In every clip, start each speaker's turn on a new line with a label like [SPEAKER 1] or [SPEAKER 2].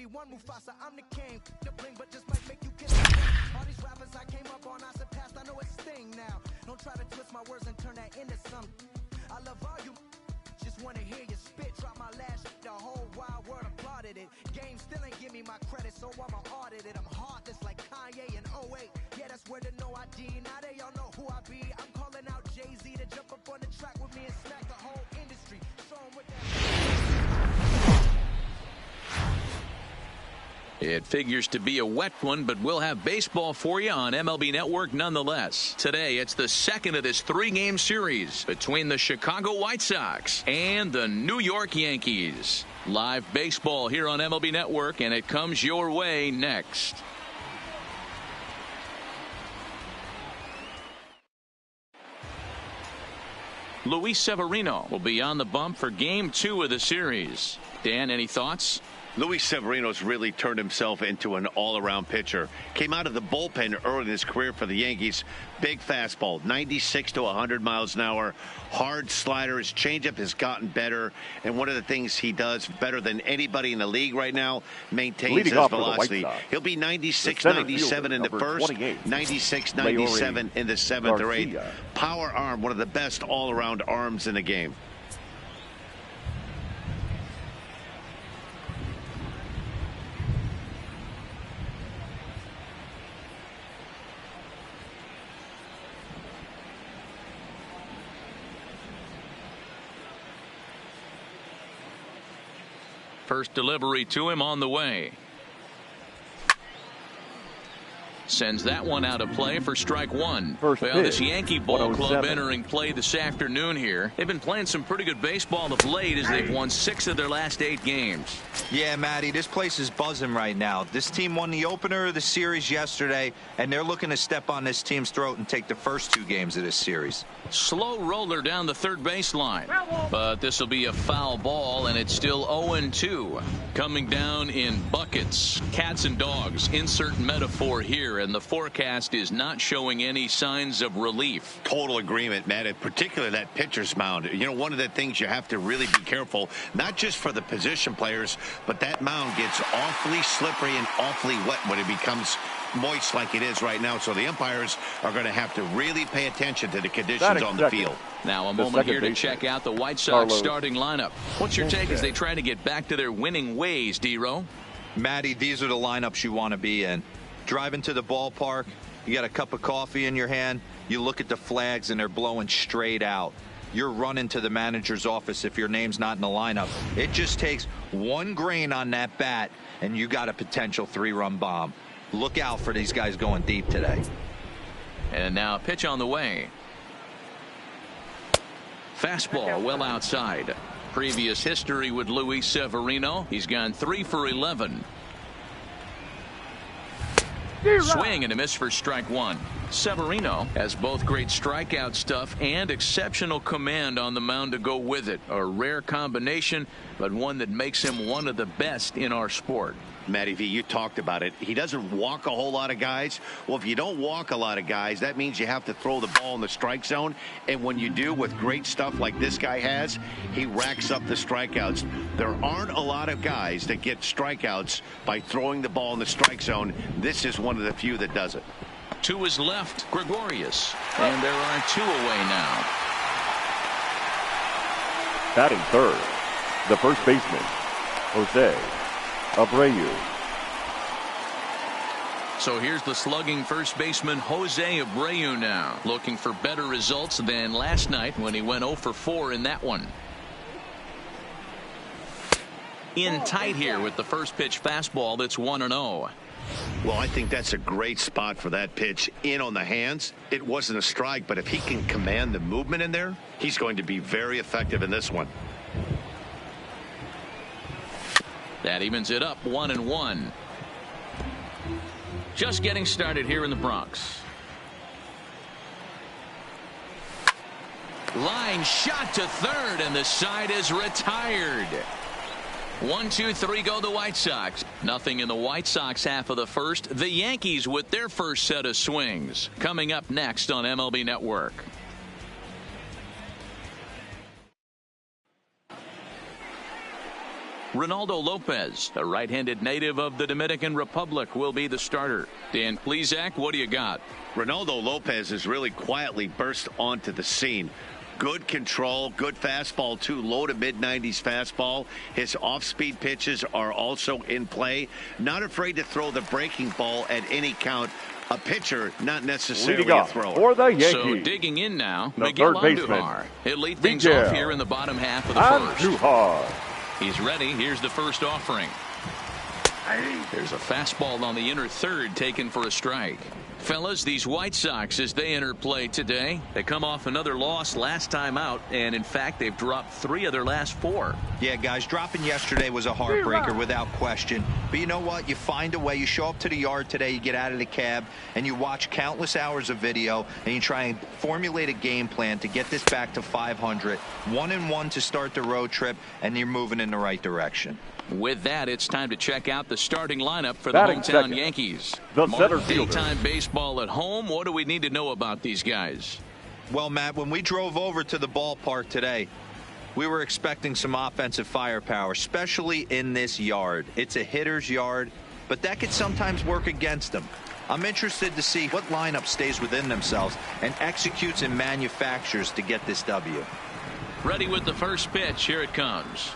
[SPEAKER 1] be one Mufasa, I'm the king. The bling, but just might make you kiss. All these rappers I came up on, I surpassed, I know it's sting now. Don't try to twist my words and turn that into something. I love all you, just wanna hear you spit. Drop my last, the whole wild world applauded it. Game still ain't give me my credit, so I'ma audit it. I'm heartless like Kanye in '08. Yeah, that's where the no ID. Now they all know who I be. I'm calling out Jay-Z to jump up on the track with me and smack the whole industry. Show 'em what that.
[SPEAKER 2] It figures to be a wet one, but we'll have baseball for you on MLB Network nonetheless. Today, it's the second of this three-game series between the Chicago White Sox and the New York Yankees. Live baseball here on MLB Network, and it comes your way next. Luis Severino will be on the bump for Game 2 of the series. Dan, any thoughts?
[SPEAKER 3] Luis Severino's really turned himself into an all-around pitcher. Came out of the bullpen early in his career for the Yankees. Big fastball, 96 to 100 miles an hour. Hard slider. His changeup has gotten better. And one of the things he does better than anybody in the league right now, maintains his velocity. He'll be 96, 97 in the first, 96, 97 in the seventh or eighth. Power arm, one of the best all-around arms in the game.
[SPEAKER 2] First delivery to him on the way. Sends that one out of play for strike one. Well, this Yankee ball club entering play this afternoon here. They've been playing some pretty good baseball of late as they've won 6 of their last 8 games.
[SPEAKER 4] Yeah, Matty, this place is buzzing right now. This team won the opener of the series yesterday, and they're looking to step on this team's throat and take the first 2 games of this series.
[SPEAKER 2] Slow roller down the third baseline. But this will be a foul ball, and it's still 0-2. Coming down in buckets. Cats and dogs. Insert metaphor here, and the forecast is not showing any signs of relief.
[SPEAKER 3] Total agreement, Matt, and particularly that pitcher's mound. You know, one of the things you have to really be careful, not just for the position players, but that mound gets awfully slippery and awfully wet when it becomes moist like it is right now. So the umpires are going to have to really pay attention to the conditions on the field.
[SPEAKER 2] Now a moment here to check out the White Sox starting lineup. What's your take as they try to get back to their winning ways, D-Row?
[SPEAKER 4] Matty, these are the lineups you want to be in. Driving to the ballpark, you got a cup of coffee in your hand, you look at the flags and they're blowing straight out. You're running to the manager's office if your name's not in the lineup. It just takes one grain on that bat and you got a potential 3-run bomb. Look out for these guys going deep today.
[SPEAKER 2] And now a pitch on the way. Fastball well outside. Previous history with Luis Severino. He's gone 3 for 11. Swing and a miss for strike one. Severino has both great strikeout stuff and exceptional command on the mound to go with it. A rare combination, but one that makes him one of the best in our sport.
[SPEAKER 3] Matty V, you talked about it. He doesn't walk a whole lot of guys. Well, if you don't walk a lot of guys, that means you have to throw the ball in the strike zone. And when you do, with great stuff like this guy has, he racks up the strikeouts. There aren't a lot of guys that get strikeouts by throwing the ball in the strike zone. This is one of the few that does it.
[SPEAKER 2] To his left, Gregorius. And there are 2 away now.
[SPEAKER 5] Batting third, the first baseman, Jose Abreu.
[SPEAKER 2] So here's the slugging first baseman Jose Abreu now, looking for better results than last night when he went 0 for 4 in that one. In tight here with the first pitch fastball that's 1-0.
[SPEAKER 3] Well, I think that's a great spot for that pitch in on the hands. It wasn't a strike, but if he can command the movement in there, he's going to be very effective in this one.
[SPEAKER 2] That evens it up 1-1. Just getting started here in the Bronx. Line shot to third, and the side is retired. 1-2-3 go the White Sox. Nothing in the White Sox half of the first. The Yankees with their first set of swings. Coming up next on MLB Network. Ronaldo Lopez, a right-handed native of the Dominican Republic, will be the starter. Dan Plesac, what do you got?
[SPEAKER 3] Ronaldo Lopez has really quietly burst onto the scene. Good control, good fastball, too. Low to mid-90s fastball. His off-speed pitches are also in play. Not afraid to throw the breaking ball at any count. A pitcher, not necessarily a thrower.
[SPEAKER 5] For the Yankees.
[SPEAKER 2] So digging in now,
[SPEAKER 5] the
[SPEAKER 2] Miguel
[SPEAKER 5] third baseman,
[SPEAKER 2] Andujar. He'll lead things off here in the bottom half of the first.
[SPEAKER 5] Andujar.
[SPEAKER 2] He's ready. Here's the first offering. There's a fastball on the inner third taken for a strike. Fellas, these White Sox, as they enter play today, they come off another loss last time out, and in fact, they've dropped 3 of their last 4.
[SPEAKER 4] Yeah, guys, dropping yesterday was a heartbreaker without question. But you know what? You find a way. You show up to the yard today, you get out of the cab, and you watch countless hours of video, and you try and formulate a game plan to get this back to 500. 1-1 to start the road trip, and you're moving in the right direction.
[SPEAKER 2] With that, it's time to check out the starting lineup for the
[SPEAKER 5] Batting
[SPEAKER 2] hometown
[SPEAKER 5] second,
[SPEAKER 2] Yankees.
[SPEAKER 5] the
[SPEAKER 2] Mark,
[SPEAKER 5] center fielder.
[SPEAKER 2] daytime baseball at home. What do we need to know about these guys?
[SPEAKER 4] Well, Matt, when we drove over to the ballpark today, we were expecting some offensive firepower, especially in this yard. It's a hitter's yard, but that could sometimes work against them. I'm interested to see what lineup stays within themselves and executes and manufactures to get this W.
[SPEAKER 2] Ready with the first pitch. Here it comes.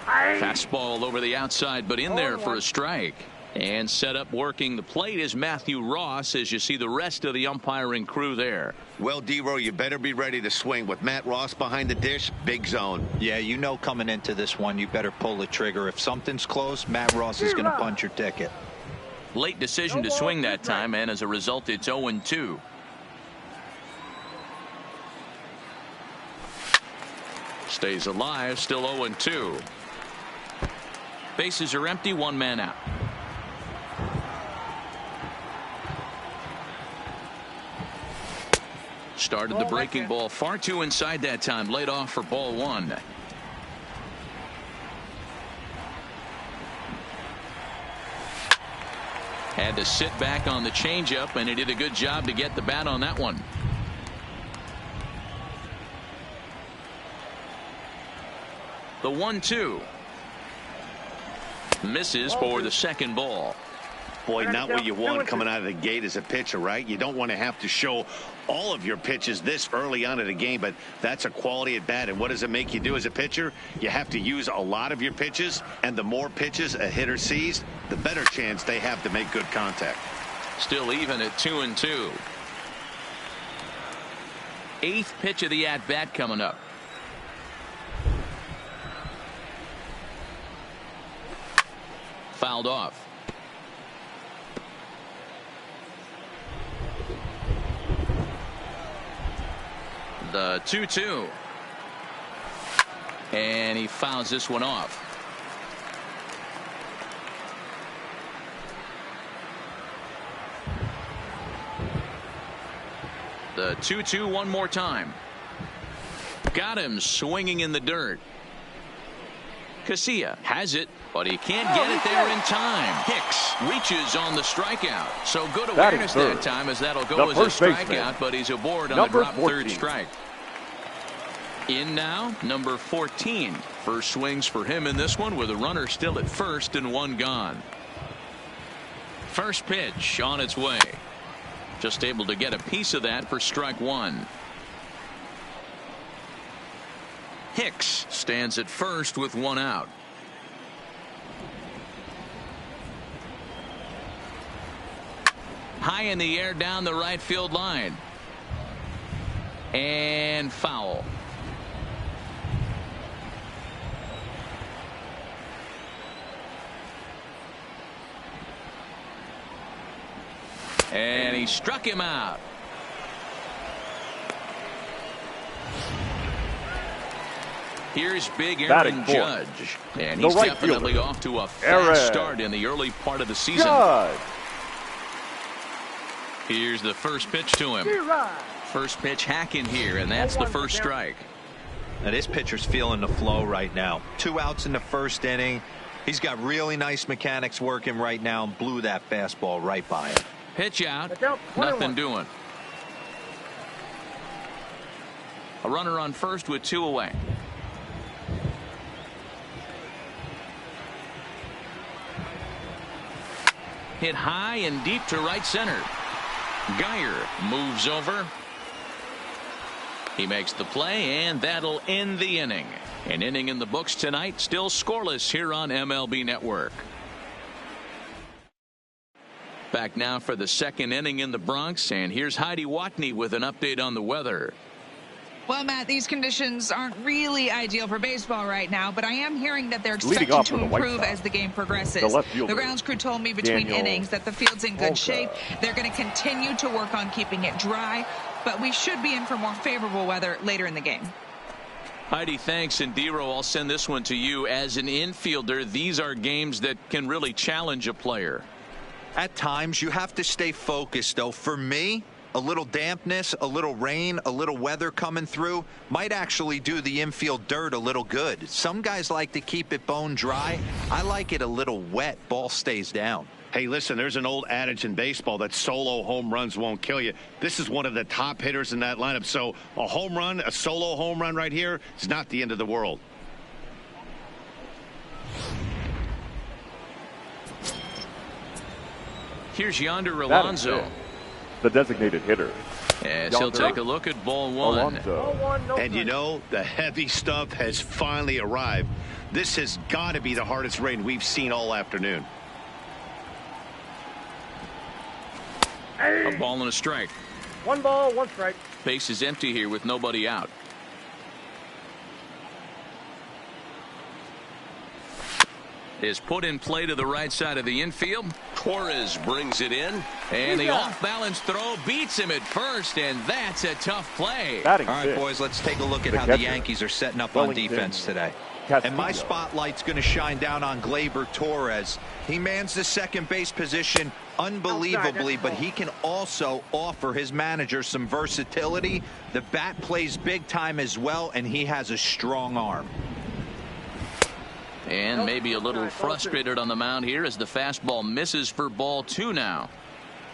[SPEAKER 2] Fastball over the outside, but in there for a strike. And set up working the plate is Matthew Ross, as you see the rest of the umpiring crew there.
[SPEAKER 3] Well, D-Row, you better be ready to swing. With Matt Ross behind the dish, big zone.
[SPEAKER 4] Yeah, you know coming into this one, you better pull the trigger. If something's close, Matt Ross is going to punch your ticket.
[SPEAKER 2] Late decision to swing that time, and as a result, it's 0-2. Stays alive, still 0-2. Bases are empty, 1 man out. Started the breaking ball far too inside that time. Laid off for ball 1. Had to sit back on the changeup, and he did a good job to get the bat on that one. The 1-2. Misses for the second ball.
[SPEAKER 3] Boy, not what you want coming out of the gate as a pitcher, right? You don't want to have to show all of your pitches this early on in the game, but that's a quality at bat. And what does it make you do as a pitcher? You have to use a lot of your pitches, and the more pitches a hitter sees, the better chance they have to make good contact.
[SPEAKER 2] Still even at 2-2. 8th pitch of the at-bat coming up. Fouled off. The 2-2. And he fouls this one off. The 2-2 one more time. Got him swinging in the dirt. Casilla has it, but he can't get it there in time. Hicks reaches on the strikeout. So good awareness that time, as that'll go as a strikeout, but he's aboard on a drop
[SPEAKER 5] 14.
[SPEAKER 2] third strike. In now, number 14. First swings for him in this one, with a runner still at first and 1 gone. First pitch on its way. Just able to get a piece of that for strike 1. Hicks stands at first with 1 out. High in the air down the right field line. And foul. And he struck him out. Here's big Aaron Judge, and he's definitely off to a fast start in the early part of the season. Here's the first pitch to him. First pitch hacking here, and that's the first strike.
[SPEAKER 4] Now this pitcher's feeling the flow right now. 2 outs in the first inning. He's got really nice mechanics working right now, and blew that fastball right by him.
[SPEAKER 2] Pitch out, nothing doing. A runner on first with 2 away. hit high and deep to right center. Geyer moves over. He makes the play, and that'll end the inning. An inning in the books tonight, still scoreless here on MLB Network. Back now for the second inning in the Bronx, and here's Heidi Watney with an update on the weather.
[SPEAKER 6] Well, Matt, these conditions aren't really ideal for baseball right now, but I am hearing that they're expected to improve as the game progresses. The grounds crew told me between innings that the field's in good shape. They're going to continue to work on keeping it dry, but we should be in for more favorable weather later in the game.
[SPEAKER 2] Heidi, thanks. And Dero, I'll send this one to you. As an infielder, these are games that can really challenge a player.
[SPEAKER 4] At times, you have to stay focused, though. For me, a little dampness, a little rain, a little weather coming through might actually do the infield dirt a little good. Some guys like to keep it bone dry. I like it a little wet. Ball stays down.
[SPEAKER 3] Hey, listen, there's an old adage in baseball that solo home runs won't kill you. This is one of the top hitters in that lineup. So a home run, a solo home run right here is not the end of the world.
[SPEAKER 2] Here's Yonder Alonso,
[SPEAKER 5] the designated hitter.
[SPEAKER 2] As he'll take a look at ball one.
[SPEAKER 3] And you know, the heavy stuff has finally arrived. This has got to be the hardest rain we've seen all afternoon.
[SPEAKER 2] A ball and a strike.
[SPEAKER 7] 1 ball, 1 strike.
[SPEAKER 2] Base is empty here with nobody out. Is put in play to the right side of the infield. Torres brings it in, and the off-balance throw beats him at first, and that's a tough play.
[SPEAKER 4] All right, boys, let's take a look at how the Yankees are setting up on defense today. And my spotlight's going to shine down on Gleyber Torres. He mans the second base position unbelievably, but he can also offer his manager some versatility. The bat plays big time as well, and he has a strong arm.
[SPEAKER 2] And maybe a little frustrated on the mound here as the fastball misses for ball 2 now.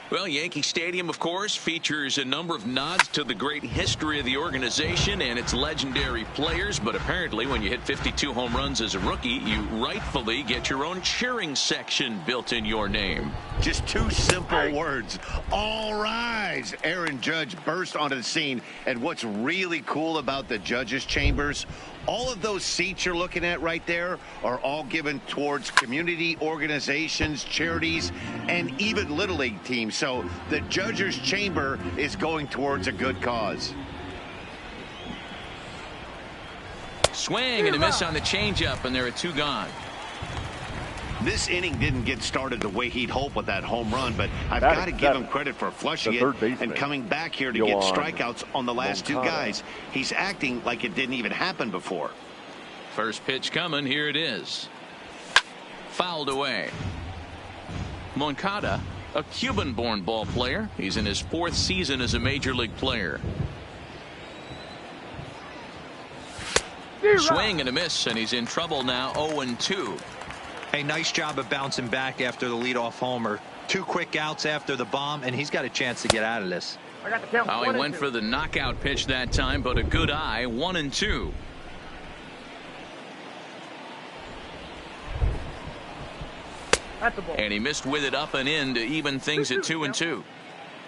[SPEAKER 2] Well, Yankee Stadium, of course, features a number of nods to the great history of the organization and its legendary players. But apparently, when you hit 52 home runs as a rookie, you rightfully get your own cheering section built in your name.
[SPEAKER 3] Just 2 simple words. All rise. Aaron Judge burst onto the scene. And what's really cool about the judges' chambers, all of those seats you're looking at right there are all given towards community organizations, charities, and even Little League teams. So the judges' chamber is going towards a good cause.
[SPEAKER 2] Swing and a miss on the changeup, and there are 2 gone.
[SPEAKER 3] This inning didn't get started the way he'd hoped with that home run, but I've got to give him credit for flushing it and coming back here to get strikeouts on the last 2 guys. He's acting like it didn't even happen before.
[SPEAKER 2] First pitch coming. Here it is. Fouled away. Moncada, a Cuban-born ball player. He's in his 4th season as a major league player. Swing and a miss, and he's in trouble now. 0-2.
[SPEAKER 4] Hey, nice job of bouncing back after the leadoff homer. 2 quick outs after the bomb, and he's got a chance to get out of this.
[SPEAKER 2] Oh, he went for the knockout pitch that time, but a good eye. 1-2. And he missed with it up and in to even things at 2-2.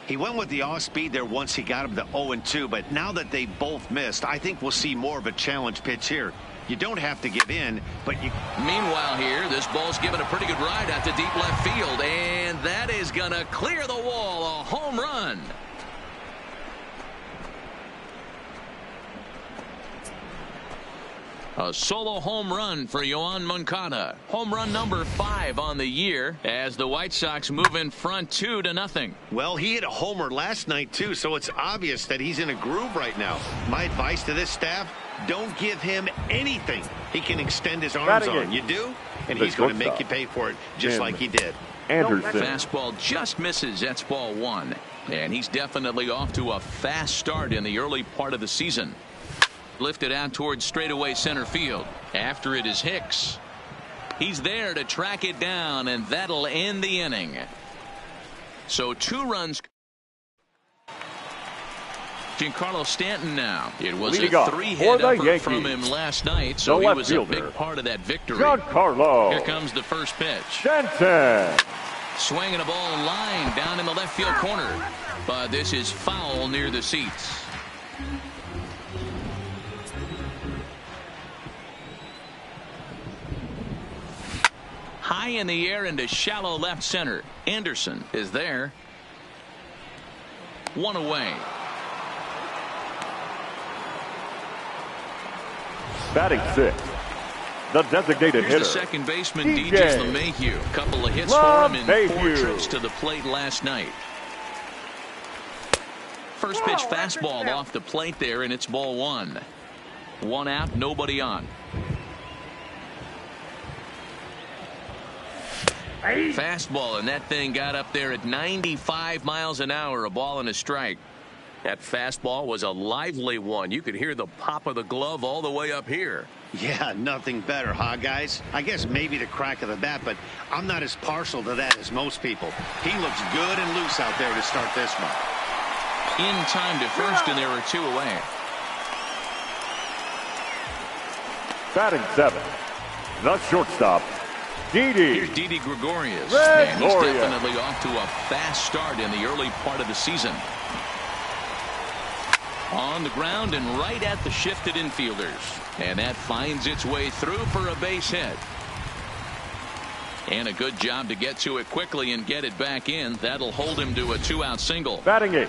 [SPEAKER 3] He went with the off speed there once he got him to 0-2, but now that they both missed, I think we'll see more of a challenge pitch here. You don't have to give in, but you...
[SPEAKER 2] Meanwhile here, this ball's given a pretty good ride out to deep left field, and that is going to clear the wall. A home run. A solo home run for Yoan Moncada. Home run number 5 on the year as the White Sox move in front 2-0.
[SPEAKER 3] Well, he hit a homer last night, too, so it's obvious that he's in a groove right now. My advice to this staff, don't give him anything he can extend his arms on. You do, and he's going to make you pay for it just like he did.
[SPEAKER 5] Anderson.
[SPEAKER 2] Fastball just misses. That's ball 1. And he's definitely off to a fast start in the early part of the season. Lifted out towards straightaway center field. After it is Hicks. He's there to track it down, and that'll end the inning. So 2 runs. Giancarlo Stanton now. It was a 3-hit effort from him last night, so he was a big part of that victory.
[SPEAKER 5] Giancarlo.
[SPEAKER 2] Here comes the first pitch.
[SPEAKER 5] Stanton.
[SPEAKER 2] Swinging a ball line down in the left field corner. But this is foul near the seats. High in the air into shallow left center. Anderson is there. One away.
[SPEAKER 5] Batting 6. The designated hitter.
[SPEAKER 2] The second baseman, DJ LeMahieu. Couple of hits for him in 4 trips to the plate last night. First pitch fastball off the plate there, and it's ball 1. 1 out, nobody on. Fastball, and that thing got up there at 95 miles an hour, a ball and a strike. That fastball was a lively one. You could hear the pop of the glove all the way up here.
[SPEAKER 3] Yeah, nothing better, huh, guys? I guess maybe the crack of the bat, but I'm not as partial to that as most people. He looks good and loose out there to start this one.
[SPEAKER 2] In time to first, and there are 2 away.
[SPEAKER 5] Batting 7. The shortstop, Didi.
[SPEAKER 2] Here's Didi Gregorius. And he's definitely off to a fast start in the early part of the season. On the ground and right at the shifted infielders. And that finds its way through for a base hit. And a good job to get to it quickly and get it back in. That'll hold him to a 2-out single.
[SPEAKER 5] Batting 8.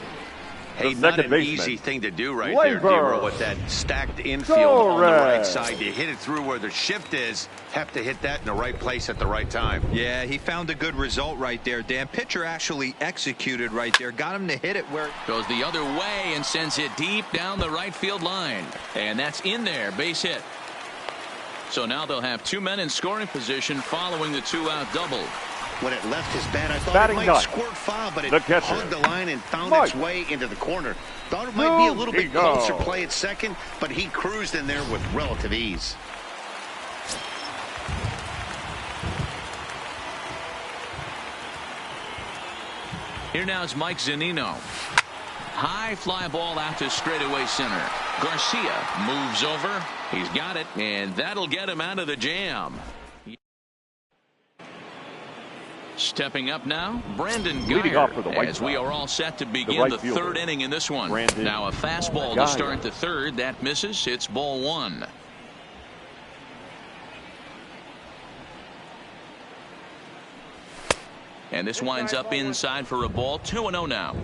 [SPEAKER 3] Hey, not an easy thing to do right there, Dero, with that stacked infield on the right side. You hit it through where the shift is. Have to hit that in the right place at the right time.
[SPEAKER 4] Yeah, he found a good result right there, Dan. Pitcher actually executed right there. Got him to hit it where...
[SPEAKER 2] Goes the other way and sends it deep down the right field line. And that's in there. Base hit. So now they'll have 2 men in scoring position following the 2-out double.
[SPEAKER 3] When it left his bat, I thought it might squirt foul, but it hugged the line and found its way into the corner. Thought it might be a little bit closer play at second, but he cruised in there with relative ease.
[SPEAKER 2] Here now is Mike Zunino. High fly ball out to straightaway center. Garcia moves over. He's got it, and that'll get him out of the jam. Stepping up now, Brandon Guyer, as we are all set to begin the 3rd inning in this one. Now a fastball to start the 3rd. That misses. It's ball 1. And this winds up inside for a ball. 2-0 now.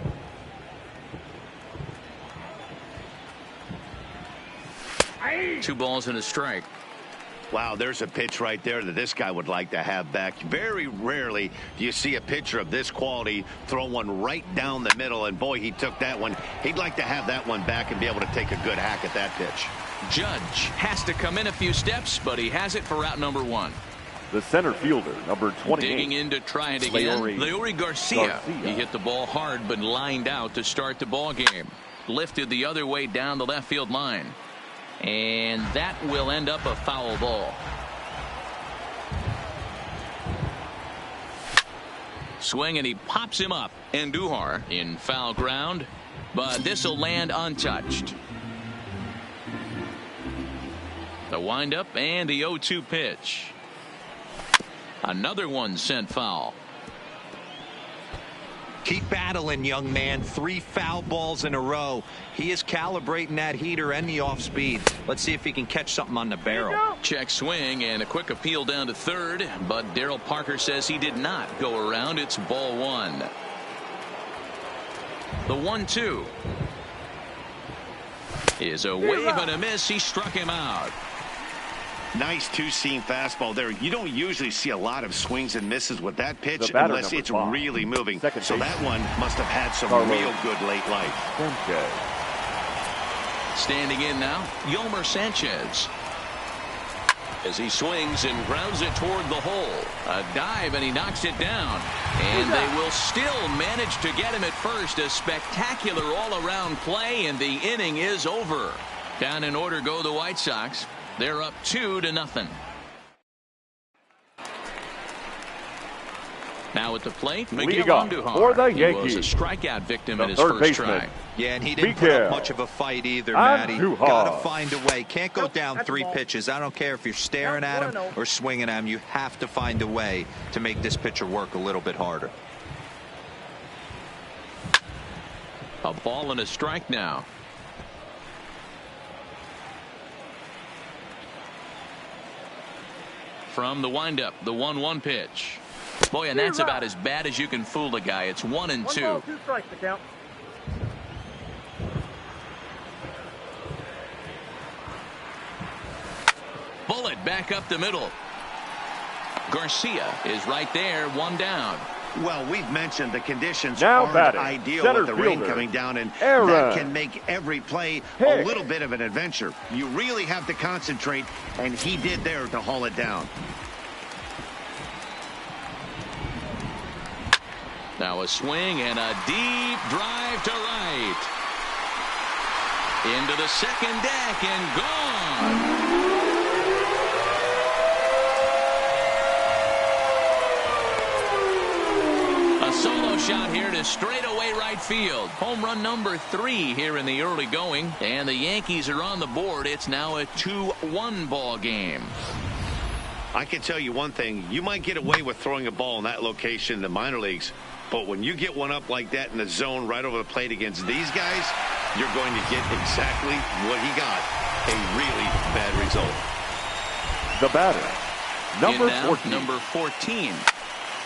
[SPEAKER 2] Two balls and a strike.
[SPEAKER 3] Wow, there's a pitch right there that this guy would like to have back. Very rarely do you see a pitcher of this quality throw one right down the middle, and boy, he took that one. He'd like to have that one back and be able to take a good hack at that pitch.
[SPEAKER 2] Judge has to come in a few steps, but he has it for out number 1.
[SPEAKER 5] The center fielder, number 28.
[SPEAKER 2] Digging in to try it again. Leury Garcia. He hit the ball hard but lined out to start the ball game. Lifted the other way down the left field line. And that will end up a foul ball. Swing, and he pops him up. Andujar in foul ground, but this will land untouched. The windup and the 0-2 pitch. Another one sent foul.
[SPEAKER 4] Keep battling, young man. 3 foul balls in a row. He is calibrating that heater and the off speed. Let's see if he can catch something on the barrel.
[SPEAKER 2] Check swing and a quick appeal down to 3rd, but Darryl Parker says he did not go around. It's ball 1. The 1-2 is a wave and a miss. He struck him out.
[SPEAKER 3] Nice 2-seam fastball there. You don't usually see a lot of swings and misses with that pitch unless it's really moving. So that one must have had some real good late life.
[SPEAKER 2] Standing in now, Yolmer Sanchez. As he swings and grounds it toward the hole. A dive, and he knocks it down. And they will still manage to get him at first. A spectacular all-around play, and the inning is over. Down in order go the White Sox. They're up 2-0. Now at the plate,
[SPEAKER 5] Leading off for the Yankees,
[SPEAKER 2] he was a strikeout victim in his
[SPEAKER 5] third
[SPEAKER 2] first
[SPEAKER 5] baseman.
[SPEAKER 2] try.
[SPEAKER 4] Yeah, and he didn't put up much of a fight either, Matty. Got to find a way. Can't go down 3 pitches. I don't care if you're staring at him or swinging at him. You have to find a way to make this pitcher work a little bit harder.
[SPEAKER 2] A ball and a strike now. From the windup, the 1-1 pitch. Boy, and that's about as bad as you can fool a guy. It's 1-2.
[SPEAKER 7] 1 ball, 2 strikes to count.
[SPEAKER 2] Bullet back up the middle. Garcia is right there, 1 down.
[SPEAKER 3] Well, we've mentioned the conditions
[SPEAKER 5] now
[SPEAKER 3] aren't ideal with the rain coming down, and that can make every play a little bit of an adventure. You really have to concentrate, and he did there to haul it down.
[SPEAKER 2] Now a swing and a deep drive to right. Into the second deck and gone. A solo shot here to straightaway right field. Home run number 3 here in the early going. And the Yankees are on the board. It's now a 2-1 ball game.
[SPEAKER 3] I can tell you one thing. You might get away with throwing a ball in that location in the minor leagues. But when you get one up like that in the zone right over the plate against these guys, you're going to get exactly what he got. A really bad result.
[SPEAKER 5] The batter, number 14.
[SPEAKER 2] Number 14.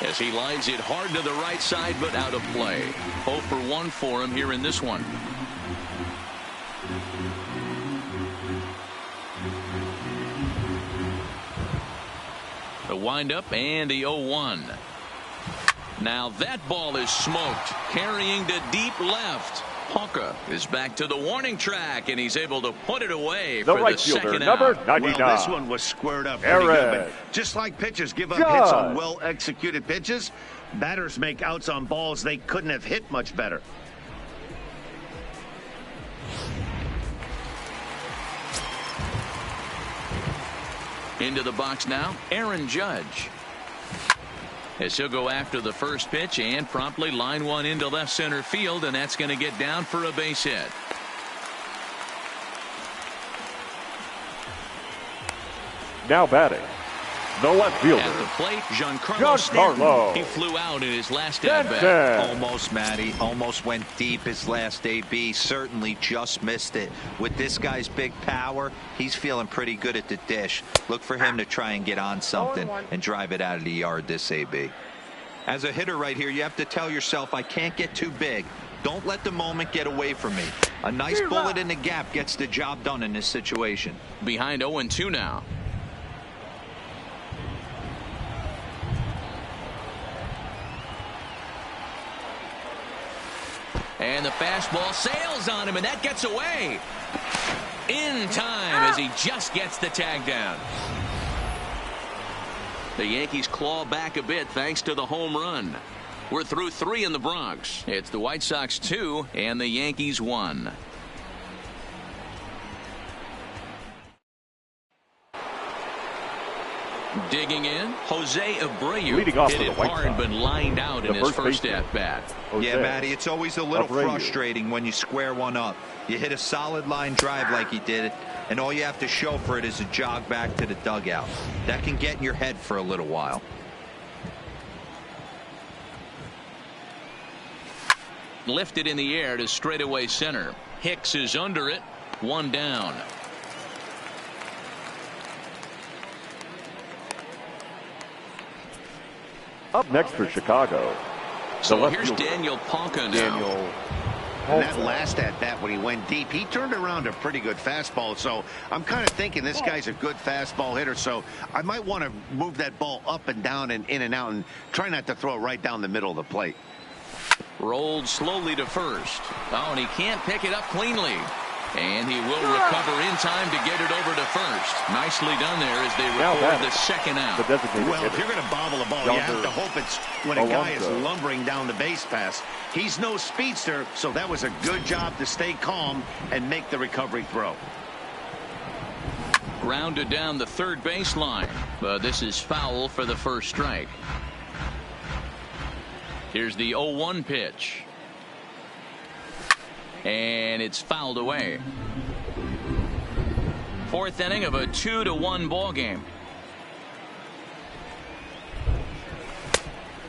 [SPEAKER 2] As he lines it hard to the right side, but out of play. 0 for 1 for him here in this one. The windup and the 0-1. Now that ball is smoked, carrying to deep left. Honka is back to the warning track, and he's able to put it away for the second out.
[SPEAKER 5] Number 99.
[SPEAKER 3] Well, this one was squared up pretty good, but just like pitchers give up hits on well-executed pitches, batters make outs on balls they couldn't have hit much better.
[SPEAKER 2] Into the box now, Aaron Judge. As he'll go after the first pitch and promptly line one into left center field, and that's going to get down for a base hit.
[SPEAKER 5] Now batting, the left fielder.
[SPEAKER 2] At the plate, Giancarlo Stanton. He flew out in his last at-bat.
[SPEAKER 4] Almost, Matty. Almost went deep his last AB. Certainly just missed it. With this guy's big power, he's feeling pretty good at the dish. Look for him to try and get on something and drive it out of the yard this AB. As a hitter right here, you have to tell yourself, I can't get too big. Don't let the moment get away from me. A nice bullet in the gap gets the job done in this situation.
[SPEAKER 2] Behind 0-2 now. And the fastball sails on him, and that gets away in time as he just gets the tag down. The Yankees claw back a bit thanks to the home run. We're through 3 in the Bronx. It's the White Sox 2 and the Yankees 1. Digging in, Jose Abreu
[SPEAKER 5] leading off
[SPEAKER 2] hit it hard but lined out in his first at-bat.
[SPEAKER 4] Yeah, Matty, it's always a little frustrating when you square one up. You hit a solid line drive like he did, and all you have to show for it is a jog back to the dugout. That can get in your head for a little while.
[SPEAKER 2] Lifted in the air to straightaway center. Hicks is under it. 1 down.
[SPEAKER 5] Up next for Chicago.
[SPEAKER 2] So here's Daniel Ponca now.
[SPEAKER 3] And that last at-bat when he went deep, he turned around a pretty good fastball. So I'm kind of thinking this guy's a good fastball hitter. So I might want to move that ball up and down and in and out and try not to throw it right down the middle of the plate.
[SPEAKER 2] Rolled slowly to first. Oh, and he can't pick it up cleanly. And he will recover in time to get it over to first. Nicely done there as they record the second out.
[SPEAKER 3] Well, if you're going to bobble a ball, you have to hope it's when a guy is lumbering down the base pass. He's no speedster, so that was a good job to stay calm and make the recovery throw.
[SPEAKER 2] Grounded down the third baseline, but this is foul for the first strike. Here's the 0-1 pitch. And it's fouled away. Fourth inning of a 2-1 ball game.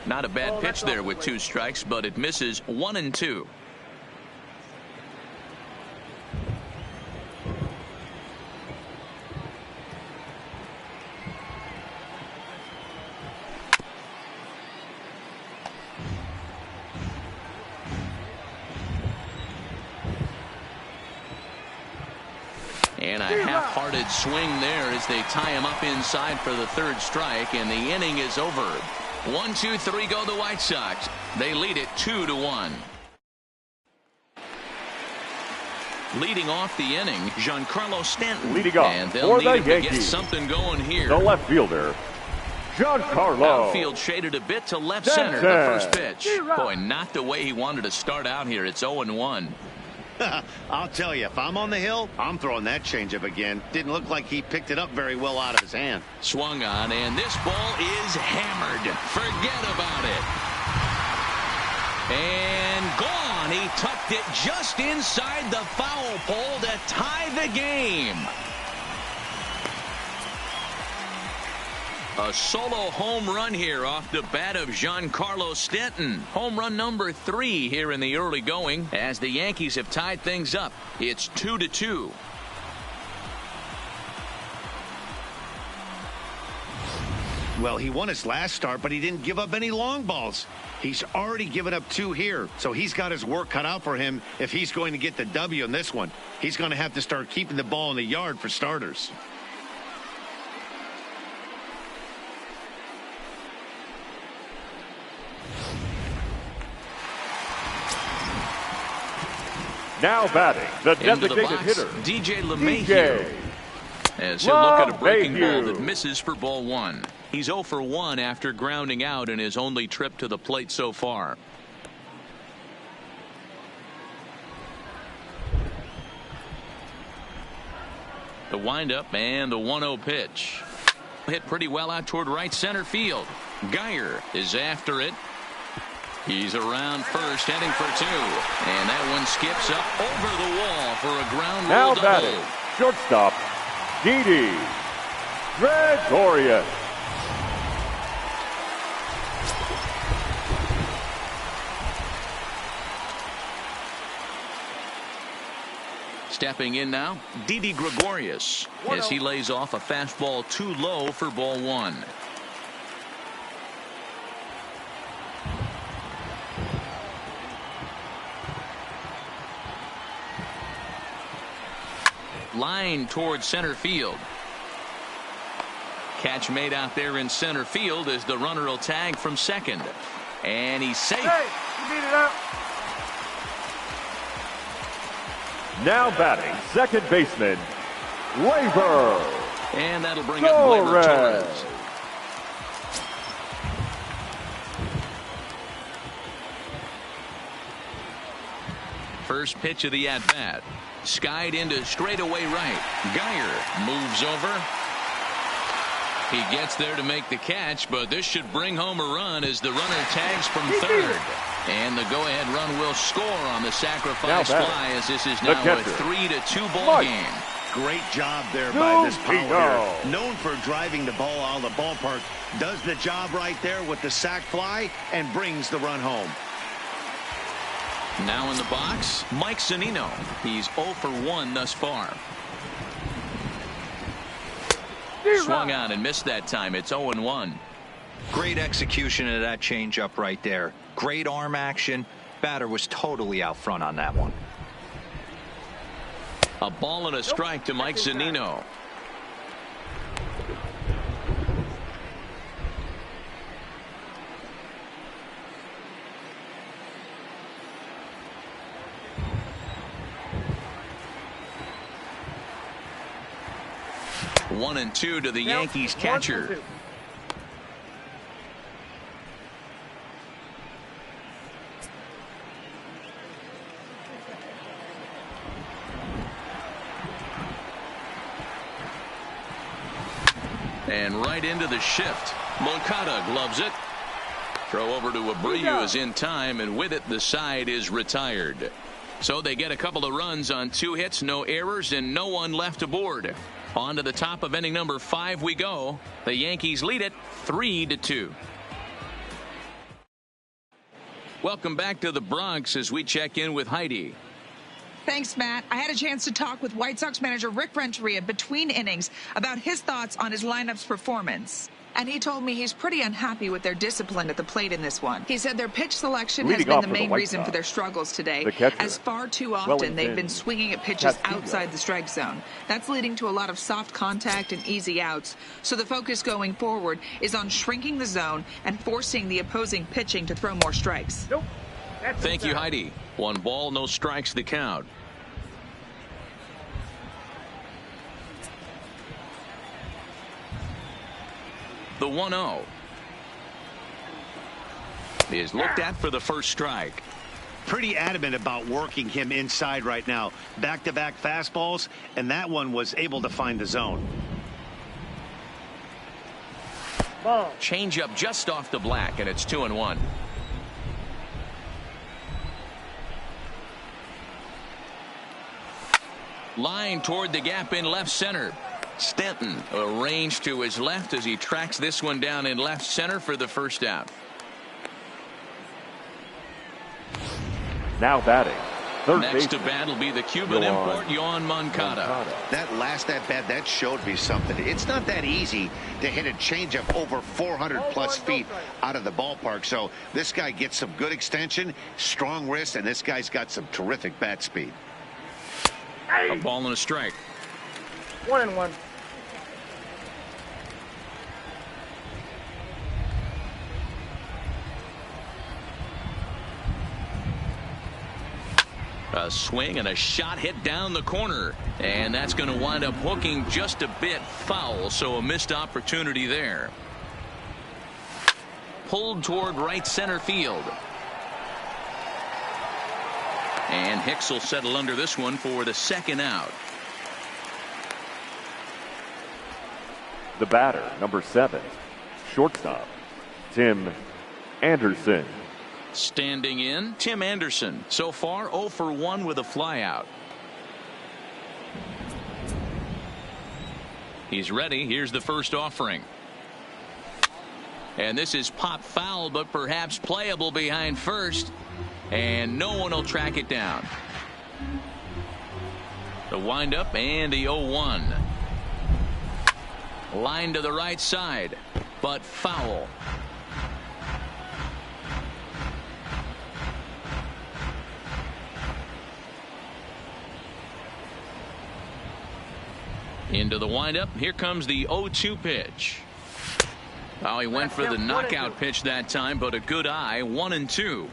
[SPEAKER 2] Not a bad pitch there with 2 strikes, but it misses 1-2. And a half-hearted swing there as they tie him up inside for the 3rd strike, and the inning is over. 1, 2, 3 go the White Sox. They lead it 2-1. Leading off the inning, Giancarlo Stanton.
[SPEAKER 5] Leading off
[SPEAKER 2] and they'll
[SPEAKER 5] for the
[SPEAKER 2] need
[SPEAKER 5] Yankees.
[SPEAKER 2] to get something going here.
[SPEAKER 5] The left fielder, Giancarlo.
[SPEAKER 2] Outfield shaded a bit to left center. The first pitch. Boy, not the way he wanted to start out here. It's 0-1.
[SPEAKER 3] I'll tell you, if I'm on the hill, I'm throwing that changeup again. Didn't look like he picked it up very well out of his hand.
[SPEAKER 2] Swung on, and this ball is hammered. Forget about it. And gone. He tucked it just inside the foul pole to tie the game. A solo home run here off the bat of Giancarlo Stanton. Home run number 3 here in the early going as the Yankees have tied things up. It's 2-2.
[SPEAKER 3] Well, he won his last start, but he didn't give up any long balls. He's already given up 2 here, so he's got his work cut out for him if he's going to get the W in this one. He's going to have to start keeping the ball in the yard for starters.
[SPEAKER 5] Now batting, the
[SPEAKER 2] Into the
[SPEAKER 5] designated
[SPEAKER 2] box,
[SPEAKER 5] hitter,
[SPEAKER 2] DJ LeMahieu. As he'll look at a breaking ball that misses for ball 1. He's 0 for 1 after grounding out in his only trip to the plate so far. The windup and the 1-0 pitch. Hit pretty well out toward right center field. Geyer is after it. He's around first, heading for 2. And that one skips up over the wall for a ground rule
[SPEAKER 5] now batting,
[SPEAKER 2] double.
[SPEAKER 5] shortstop, Didi Gregorius.
[SPEAKER 2] Stepping in now, Didi Gregorius, as he lays off a fastball too low for ball 1. Line towards center field. Catch made out there in center field as the runner will tag from second. And he's safe.
[SPEAKER 7] Hey, you beat it out.
[SPEAKER 5] Now batting, second baseman, Gleyber
[SPEAKER 2] And that'll bring up Gleyber Torres. First pitch of the at-bat. Skied into straightaway right. Geyer moves over. He gets there to make the catch, but this should bring home a run as the runner tags from third. And the go-ahead run will score on the sacrifice fly as this is now a 3-2 ball game.
[SPEAKER 3] Great job there by this power hitter. Known for driving the ball out of the ballpark. Does the job right there with the sac fly and brings the run home.
[SPEAKER 2] Now in the box, Mike Zunino. He's 0 for 1 thus far. Swung on and missed that time. It's 0-1.
[SPEAKER 4] Great execution of that changeup right there. Great arm action. Batter was totally out front on that one.
[SPEAKER 2] A ball and a strike to Mike Zunino. One and two to the Yankees catcher. And right into the shift. Moncada gloves it. Throw over to Abreu is in time, and with it, the side is retired. So they get a couple of runs on 2 hits, no errors, and no one left aboard. On to the top of inning number 5 we go. The Yankees lead it 3-2. Welcome back to the Bronx as we check in with Heidi.
[SPEAKER 6] Thanks, Matt. I had a chance to talk with White Sox manager Rick Renteria between innings about his thoughts on his lineup's performance. And he told me he's pretty unhappy with their discipline at the plate in this one. He said their pitch selection has been the main reason for their struggles today, as far too often they've been swinging at pitches outside the strike zone. That's leading to a lot of soft contact and easy outs. So the focus going forward is on shrinking the zone and forcing the opposing pitching to throw more strikes.
[SPEAKER 2] Thank you, Heidi. 1 ball, no strikes, the count. The 1-0 is looked at for the first strike.
[SPEAKER 3] Pretty adamant about working him inside right now. Back-to-back fastballs, and that one was able to find the zone.
[SPEAKER 2] Ball. Change up just off the black, and it's 2-1. Line toward the gap in left center. Stanton arranged to his left as he tracks this one down in left center for the first out.
[SPEAKER 5] Now batting.
[SPEAKER 2] Next to bat will be the Cuban import, Yoan Moncada.
[SPEAKER 3] That last at-bat, that showed me something. It's not that easy to hit a changeup over 400-plus feet out of the ballpark. So this guy gets some good extension, strong wrist, and this guy's got some terrific bat speed.
[SPEAKER 2] A ball and a strike.
[SPEAKER 7] 1-1.
[SPEAKER 2] A swing and a shot hit down the corner, and that's going to wind up hooking just a bit foul, so a missed opportunity there. Pulled toward right center field. And Hicks will settle under this one for the second out.
[SPEAKER 5] The batter, number 7, shortstop, Tim Anderson.
[SPEAKER 2] Standing in, Tim Anderson. So far, 0 for 1 with a flyout. He's ready. Here's the first offering. And this is pop foul, but perhaps playable behind first. And no one will track it down. The windup and the 0-1. Line to the right side, but foul. Into the windup. Here comes the 0-2 pitch. Oh, he went for the knockout pitch that time, but a good eye. 1-2.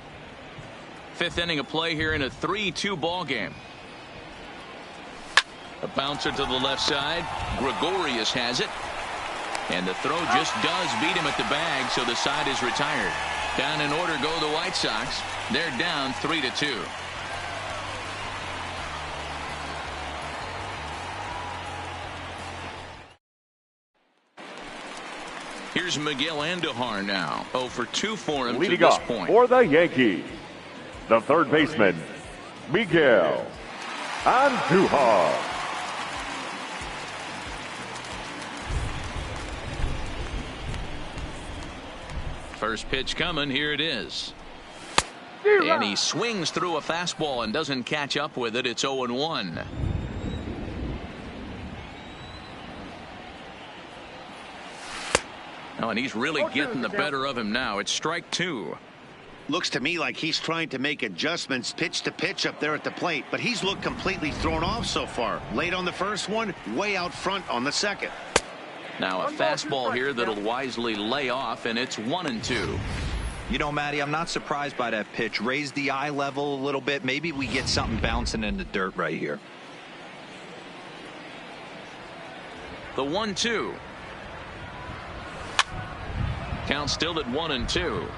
[SPEAKER 2] 5th inning of play here in a 3-2 ball game. A bouncer to the left side. Gregorius has it. And the throw just does beat him at the bag, so the side is retired. Down in order go the White Sox. They're down 3-2. Here's Miguel Andujar now. 0 for 2 for him
[SPEAKER 5] Leading
[SPEAKER 2] to this
[SPEAKER 5] up
[SPEAKER 2] point.
[SPEAKER 5] For the Yankees, the third baseman, Miguel Andujar.
[SPEAKER 2] First pitch coming. Here it is. And he swings through a fastball and doesn't catch up with it. It's 0-1. Oh, and he's really getting the better of him now. It's strike 2.
[SPEAKER 3] Looks to me like he's trying to make adjustments pitch to pitch up there at the plate, but he's looked completely thrown off so far. Late on the first one, way out front on the second.
[SPEAKER 2] Now a fastball here that'll wisely lay off, and it's 1-2.
[SPEAKER 4] You know, Matty, I'm not surprised by that pitch. Raise the eye level a little bit. Maybe we get something bouncing in the dirt right here.
[SPEAKER 2] The 1-2. Count still at 1-2.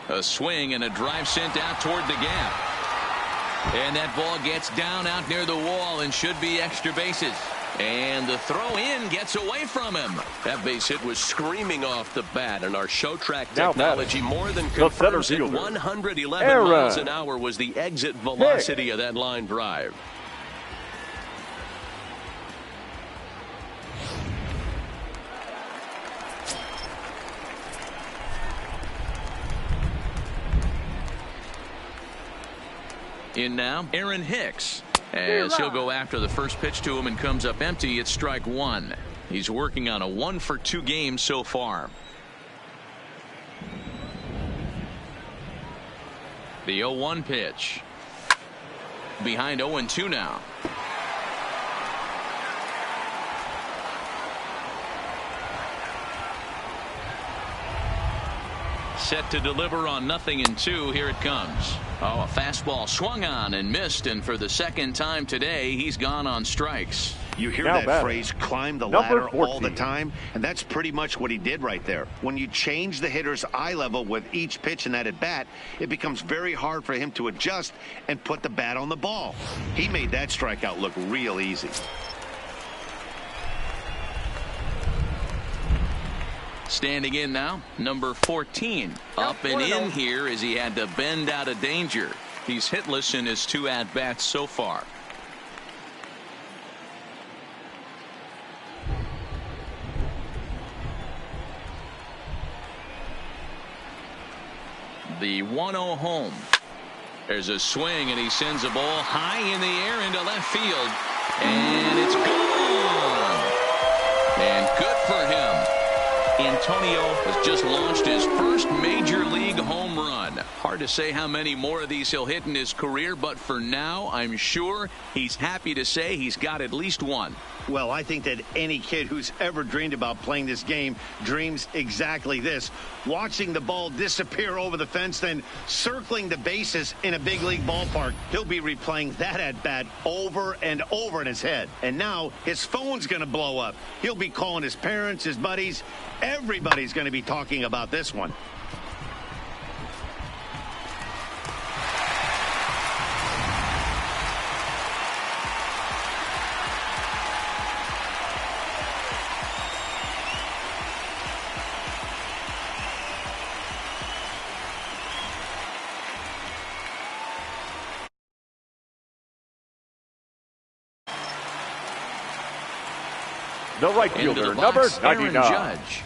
[SPEAKER 2] A swing and a drive sent out toward the gap. And that ball gets down out near the wall and should be extra bases. And the throw in gets away from him.
[SPEAKER 8] That base hit was screaming off the bat, and our show track technology more than confirms it. 111 miles an hour was the exit velocity of that line drive.
[SPEAKER 2] In now, Aaron Hicks. As he'll go after the first pitch to him and comes up empty, it's strike one. He's working on a 1-for-2 game so far. The 0-1 pitch. Behind 0-2 now. Set to deliver on 0-2. Here it comes. Oh, a fastball swung on and missed, and for the second time today, he's gone on strikes.
[SPEAKER 3] You hear that phrase, climb the ladder, all the time, and that's pretty much what he did right there. When you change the hitter's eye level with each pitch in that at-bat, it becomes very hard for him to adjust and put the bat on the ball. He made that strikeout look real easy.
[SPEAKER 2] Standing in now, number 14. Up and in here as he had to bend out of danger. He's hitless in his 2 at-bats so far. The 1-0 home. There's a swing, and he sends a ball high in the air into left field. And it's gone. And good for him. Antonio has just launched his first major league home run. Hard to say how many more of these he'll hit in his career, but for now, I'm sure he's happy to say he's got at least one.
[SPEAKER 3] Well, I think that any kid who's ever dreamed about playing this game dreams exactly this. Watching the ball disappear over the fence, then circling the bases in a big league ballpark. He'll be replaying that at-bat over and over in his head. And now his phone's going to blow up. He'll be calling his parents, his buddies. Everybody's going to be talking about this one.
[SPEAKER 5] The right fielder, number 99.
[SPEAKER 2] Judge.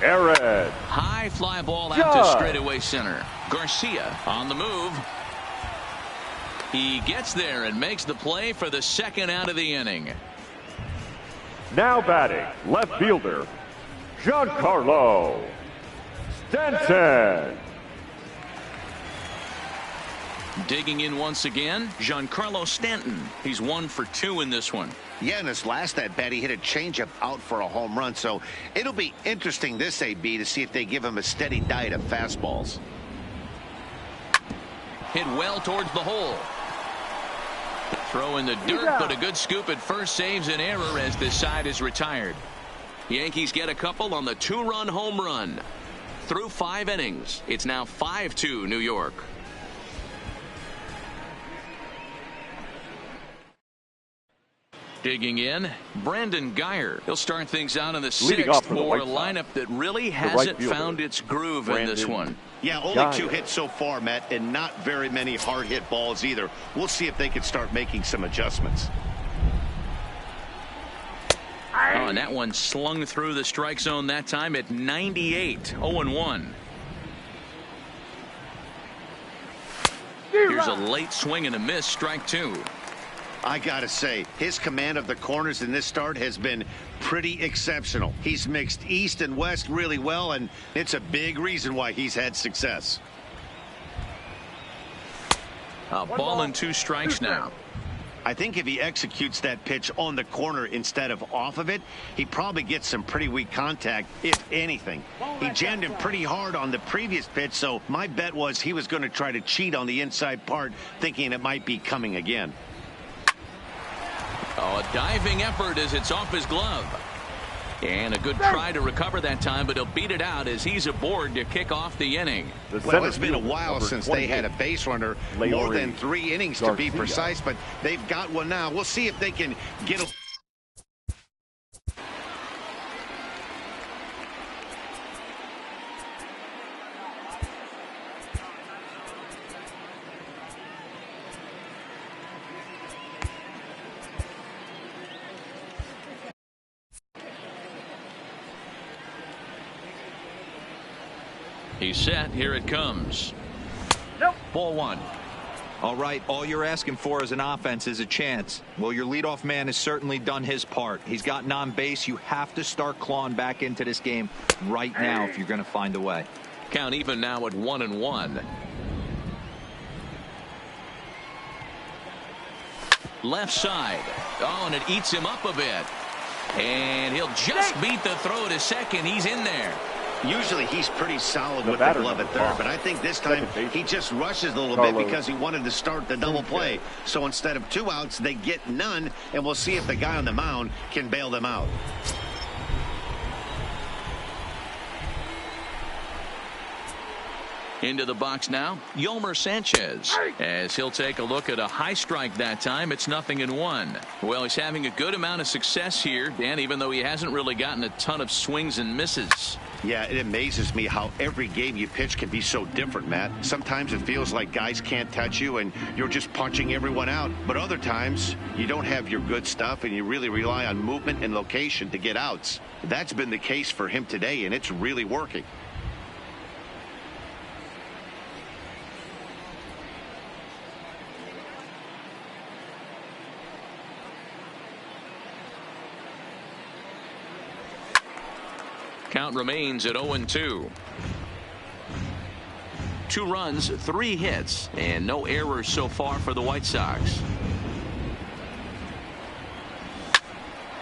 [SPEAKER 5] Aaron.
[SPEAKER 2] High fly ball out to straightaway center. Garcia on the move. He gets there and makes the play for the second out of the inning.
[SPEAKER 5] Now batting, left fielder, Giancarlo Stanton.
[SPEAKER 2] Digging in once again, Giancarlo Stanton. He's 1 for 2 in this one.
[SPEAKER 3] Yeah, in his last at-bat, he hit a changeup out for a home run. So it'll be interesting this AB to see if they give him a steady diet of fastballs.
[SPEAKER 2] Hit well towards the hole. Throw in the dirt, but a good scoop at first saves an error as this side is retired. Yankees get a couple on the 2-run home run. Through 5 innings, it's now 5-2 New York. Digging in, Brandon Geyer. He'll start things out in the 6th for a lineup that really hasn't found its groove in this one.
[SPEAKER 3] Yeah, only 2 hits so far, Matt, and not very many hard hit balls either. We'll see if they can start making some adjustments.
[SPEAKER 2] Oh, and that one slung through the strike zone that time at 98, 0-1. Here's a late swing and a miss, strike 2.
[SPEAKER 3] I gotta say, his command of the corners in this start has been pretty exceptional. He's mixed east and west really well, and it's a big reason why he's had success.
[SPEAKER 2] A ball and 2 strikes now.
[SPEAKER 3] I think if he executes that pitch on the corner instead of off of it, he probably gets some pretty weak contact, if anything. He jammed him pretty hard on the previous pitch, so my bet was he was going to try to cheat on the inside part, thinking it might be coming again.
[SPEAKER 2] Oh, a diving effort as it's off his glove. And a good try to recover that time, but he'll beat it out as he's aboard to kick off the inning.
[SPEAKER 3] Well, it's been a while since they had a base runner, more than 3 innings to be precise, but they've got one now. We'll see if they can get a...
[SPEAKER 2] He's set. Here it comes.
[SPEAKER 7] Nope.
[SPEAKER 2] Ball 1.
[SPEAKER 4] All right, all you're asking for as an offense is a chance. Well, your leadoff man has certainly done his part. He's gotten on base. You have to start clawing back into this game right now if you're going to find a way.
[SPEAKER 2] Count even now at 1-1. Left side. Oh, and it eats him up a bit. And he'll just beat the throw to second. He's in there.
[SPEAKER 3] Usually he's pretty solid with the glove at third, but I think this time he just rushes a little bit because he wanted to start the double play. So instead of 2 outs, they get none, and we'll see if the guy on the mound can bail them out.
[SPEAKER 2] Into the box now, Yolmer Sanchez, as he'll take a look at a high strike that time. It's 0-1. Well, he's having a good amount of success here, Dan, even though he hasn't really gotten a ton of swings and misses.
[SPEAKER 3] Yeah, it amazes me how every game you pitch can be so different, Matt. Sometimes it feels like guys can't touch you and you're just punching everyone out. But other times you don't have your good stuff and you really rely on movement and location to get outs. That's been the case for him today, and it's really working.
[SPEAKER 2] Count remains at 0-2. 2 runs, 3 hits, and no errors so far for the White Sox.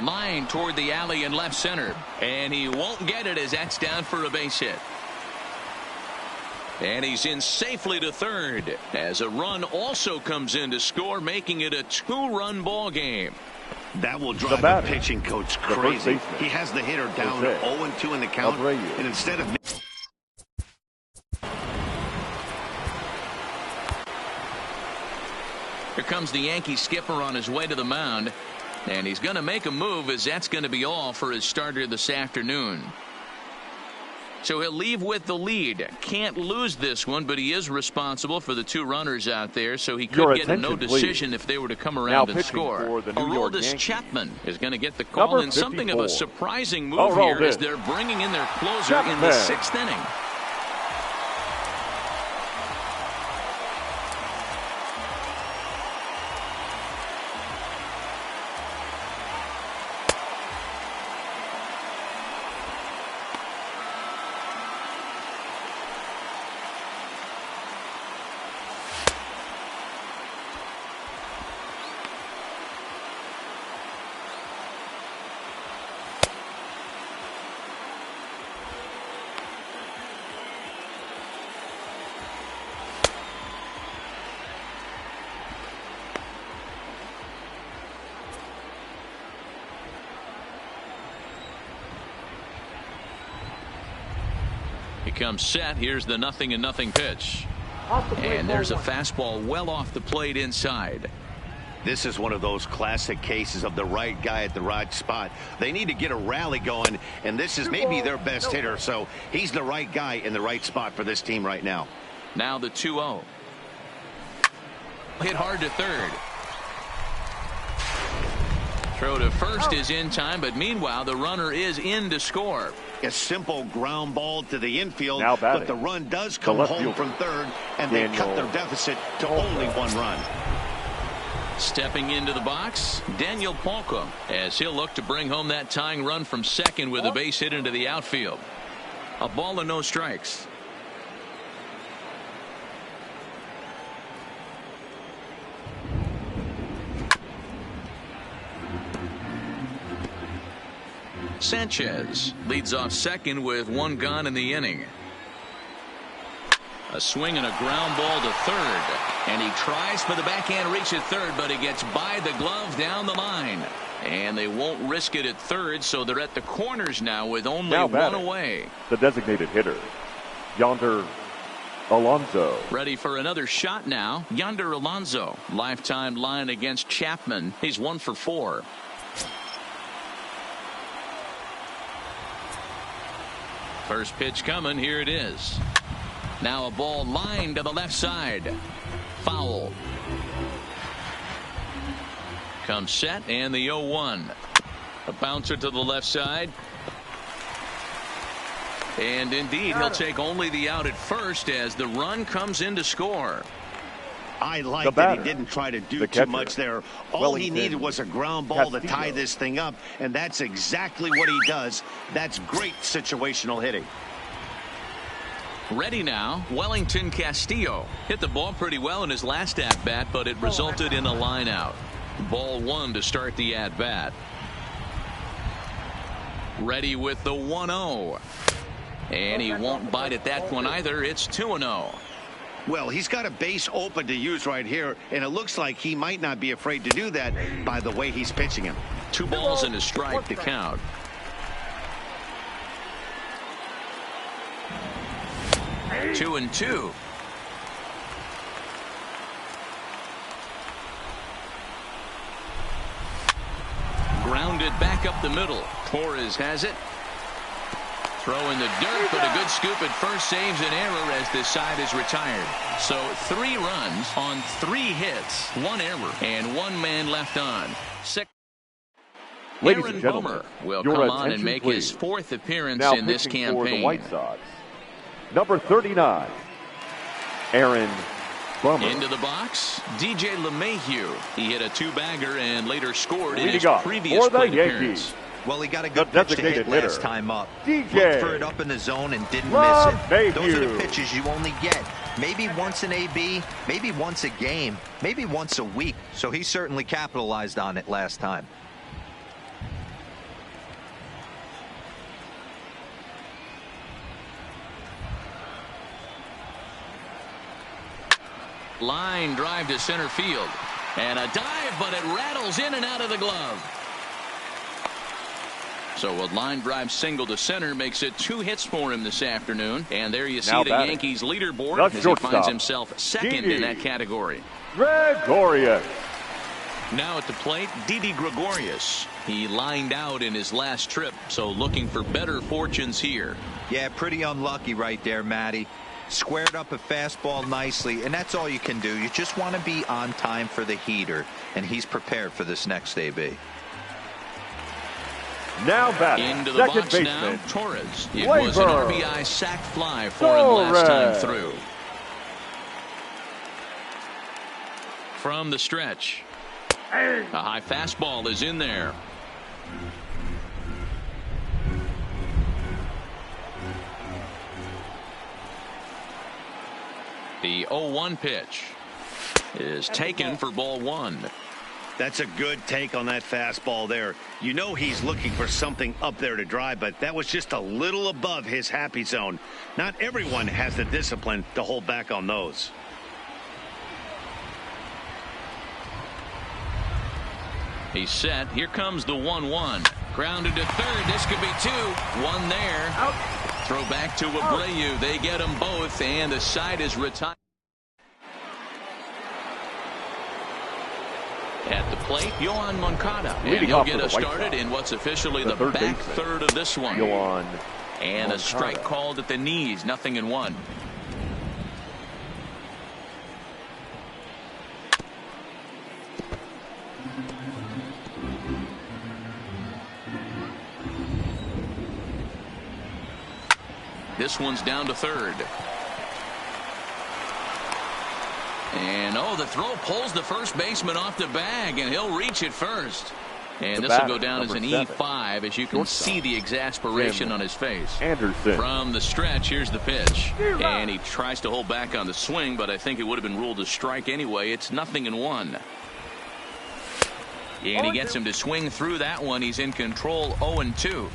[SPEAKER 2] Line toward the alley in left center, and he won't get it as that's down for a base hit. And he's in safely to third as a run also comes in to score, making it a 2-run ball game.
[SPEAKER 3] That will drive the pitching coach crazy. He has the hitter down 0-2 in the count, and instead of...
[SPEAKER 2] Here comes the Yankee skipper on his way to the mound, and he's going to make a move, as that's going to be all for his starter this afternoon. So he'll leave with the lead. Can't lose this one, but he is responsible for the 2 runners out there, so he could get a no decision if they were to come around and score. Aroldis Chapman is going to get the call in something of a surprising move here as they're bringing in their closer in the 6th inning. He comes set. Here's the 0-0 pitch. And there's a fastball well off the plate inside.
[SPEAKER 3] This is one of those classic cases of the right guy at the right spot. They need to get a rally going, and this is maybe their best hitter, so he's the right guy in the right spot for this team right now.
[SPEAKER 2] Now the 2-0. Hit hard to third. Throw to first is in time, but meanwhile the runner is in to score.
[SPEAKER 3] A simple ground ball to the infield, but the run does come home from third, and they cut their deficit to only 1 run.
[SPEAKER 2] Stepping into the box, Daniel Palka, as he'll look to bring home that tying run from second with a base hit into the outfield. A ball and no strikes. Sanchez leads off second with 1 gone in the inning. A swing and a ground ball to third, and he tries for the backhand reach at third, but he gets by the glove down the line. And they won't risk it at third, so they're at the corners now with only one away.
[SPEAKER 5] The designated hitter, Yonder Alonso.
[SPEAKER 2] Ready for another shot now. Yonder Alonso. Lifetime line against Chapman. He's 1 for 4. First pitch coming. Here it is. Now a ball lined to the left side. Foul. Comes set and the 0-1. A bouncer to the left side. And indeed, he'll take only the out at first as the run comes in to score.
[SPEAKER 3] I like that he didn't try to do too much there. All he needed was a ground ball to tie this thing up, and that's exactly what he does. That's great situational hitting.
[SPEAKER 2] Ready now, Wellington Castillo. Hit the ball pretty well in his last at-bat, but it resulted in a line out. Ball 1 to start the at-bat. Ready with the 1-0. And he won't bite at that one either. It's 2-0.
[SPEAKER 3] Well, he's got a base open to use right here, and it looks like he might not be afraid to do that by the way he's pitching him.
[SPEAKER 2] 2 balls and a strike to count. Two and 2. Grounded back up the middle. Torres has it. Throw in the dirt, but a good scoop at first saves an error as this side is retired. So 3 runs on 3 hits, 1 error, and 1 man left on.
[SPEAKER 5] Ladies
[SPEAKER 2] Aaron
[SPEAKER 5] and gentlemen,
[SPEAKER 2] Bummer will
[SPEAKER 5] your
[SPEAKER 2] come on and
[SPEAKER 5] attention,
[SPEAKER 2] make
[SPEAKER 5] please.
[SPEAKER 2] his 4th appearance
[SPEAKER 5] Now
[SPEAKER 2] in this
[SPEAKER 5] pitching
[SPEAKER 2] campaign.
[SPEAKER 5] for the White Sox, number 39, Aaron Bummer.
[SPEAKER 2] Into the box, DJ LeMahieu. He hit a 2-bagger and later scored in his
[SPEAKER 5] Leading off
[SPEAKER 2] previous
[SPEAKER 5] for the
[SPEAKER 2] plate
[SPEAKER 5] Yankees.
[SPEAKER 2] appearance.
[SPEAKER 4] Well, he got a good pitch to hit last time up.
[SPEAKER 5] DJ
[SPEAKER 4] Looked for it up in the zone and didn't miss it. Those are the pitches you only get. Maybe once an AB, maybe once a game, maybe once a week. So he certainly capitalized on it last time.
[SPEAKER 2] Line drive to center field. And a dive, but it rattles in and out of the glove. So a line drive single to center makes it 2 hits for him this afternoon. And there you see
[SPEAKER 5] now
[SPEAKER 2] the
[SPEAKER 5] batting.
[SPEAKER 2] Yankees leaderboard as he finds himself second in that category.
[SPEAKER 5] Gregorius.
[SPEAKER 2] Now at the plate, Didi Gregorius. He lined out in his last trip, so looking for better fortunes here.
[SPEAKER 4] Yeah, pretty unlucky right there, Matty. Squared up a fastball nicely, and that's all you can do. You just want to be on time for the heater, and he's prepared for this next AB.
[SPEAKER 5] Now batting,
[SPEAKER 2] into the
[SPEAKER 5] second
[SPEAKER 2] box
[SPEAKER 5] baseman,
[SPEAKER 2] now, Torres. It was an RBI sac fly for him last time through. From the stretch, a high fastball is in there. The 0-1 pitch is taken for ball 1.
[SPEAKER 3] That's a good take on that fastball there. You know he's looking for something up there to drive, but that was just a little above his happy zone. Not everyone has the discipline to hold back on those.
[SPEAKER 2] He's set. Here comes the 1-1. Grounded to third. This could be 2. 1 there. Out. Throw back to Abreu. They get them both, and the side is retired. At the plate, Yohan Moncada. And he'll get us started in what's officially the back third of this one. And a strike called at the knees. 0-1. This one's down to third. And, the throw pulls the first baseman off the bag, and he'll reach it first. And this will go down as an E5, as you can see the exasperation on his face.
[SPEAKER 5] Anderson.
[SPEAKER 2] From the stretch, here's the pitch. And he tries to hold back on the swing, but I think it would have been ruled a strike anyway. It's 0-1. And he gets him to swing through that one. He's in control, 0-2.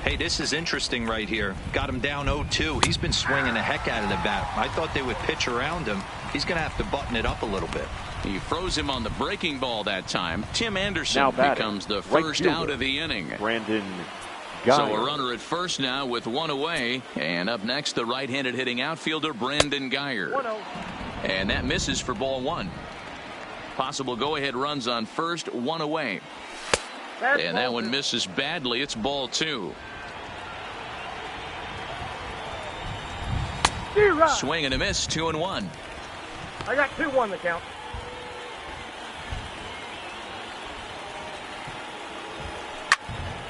[SPEAKER 4] Hey, this is interesting right here. Got him down 0-2. He's been swinging the heck out of the bat. I thought they would pitch around him. He's going to have to button it up a little bit.
[SPEAKER 2] He froze him on the breaking ball that time. Tim Anderson becomes the first out of the inning. So a runner at first now with one away. And up next, the right-handed hitting outfielder, Brandon Geyer. And that misses for ball one. Possible go-ahead runs on first, one away. And that one misses badly. It's ball two. Swing and a miss, 2-1.
[SPEAKER 7] I got 2-1 the count.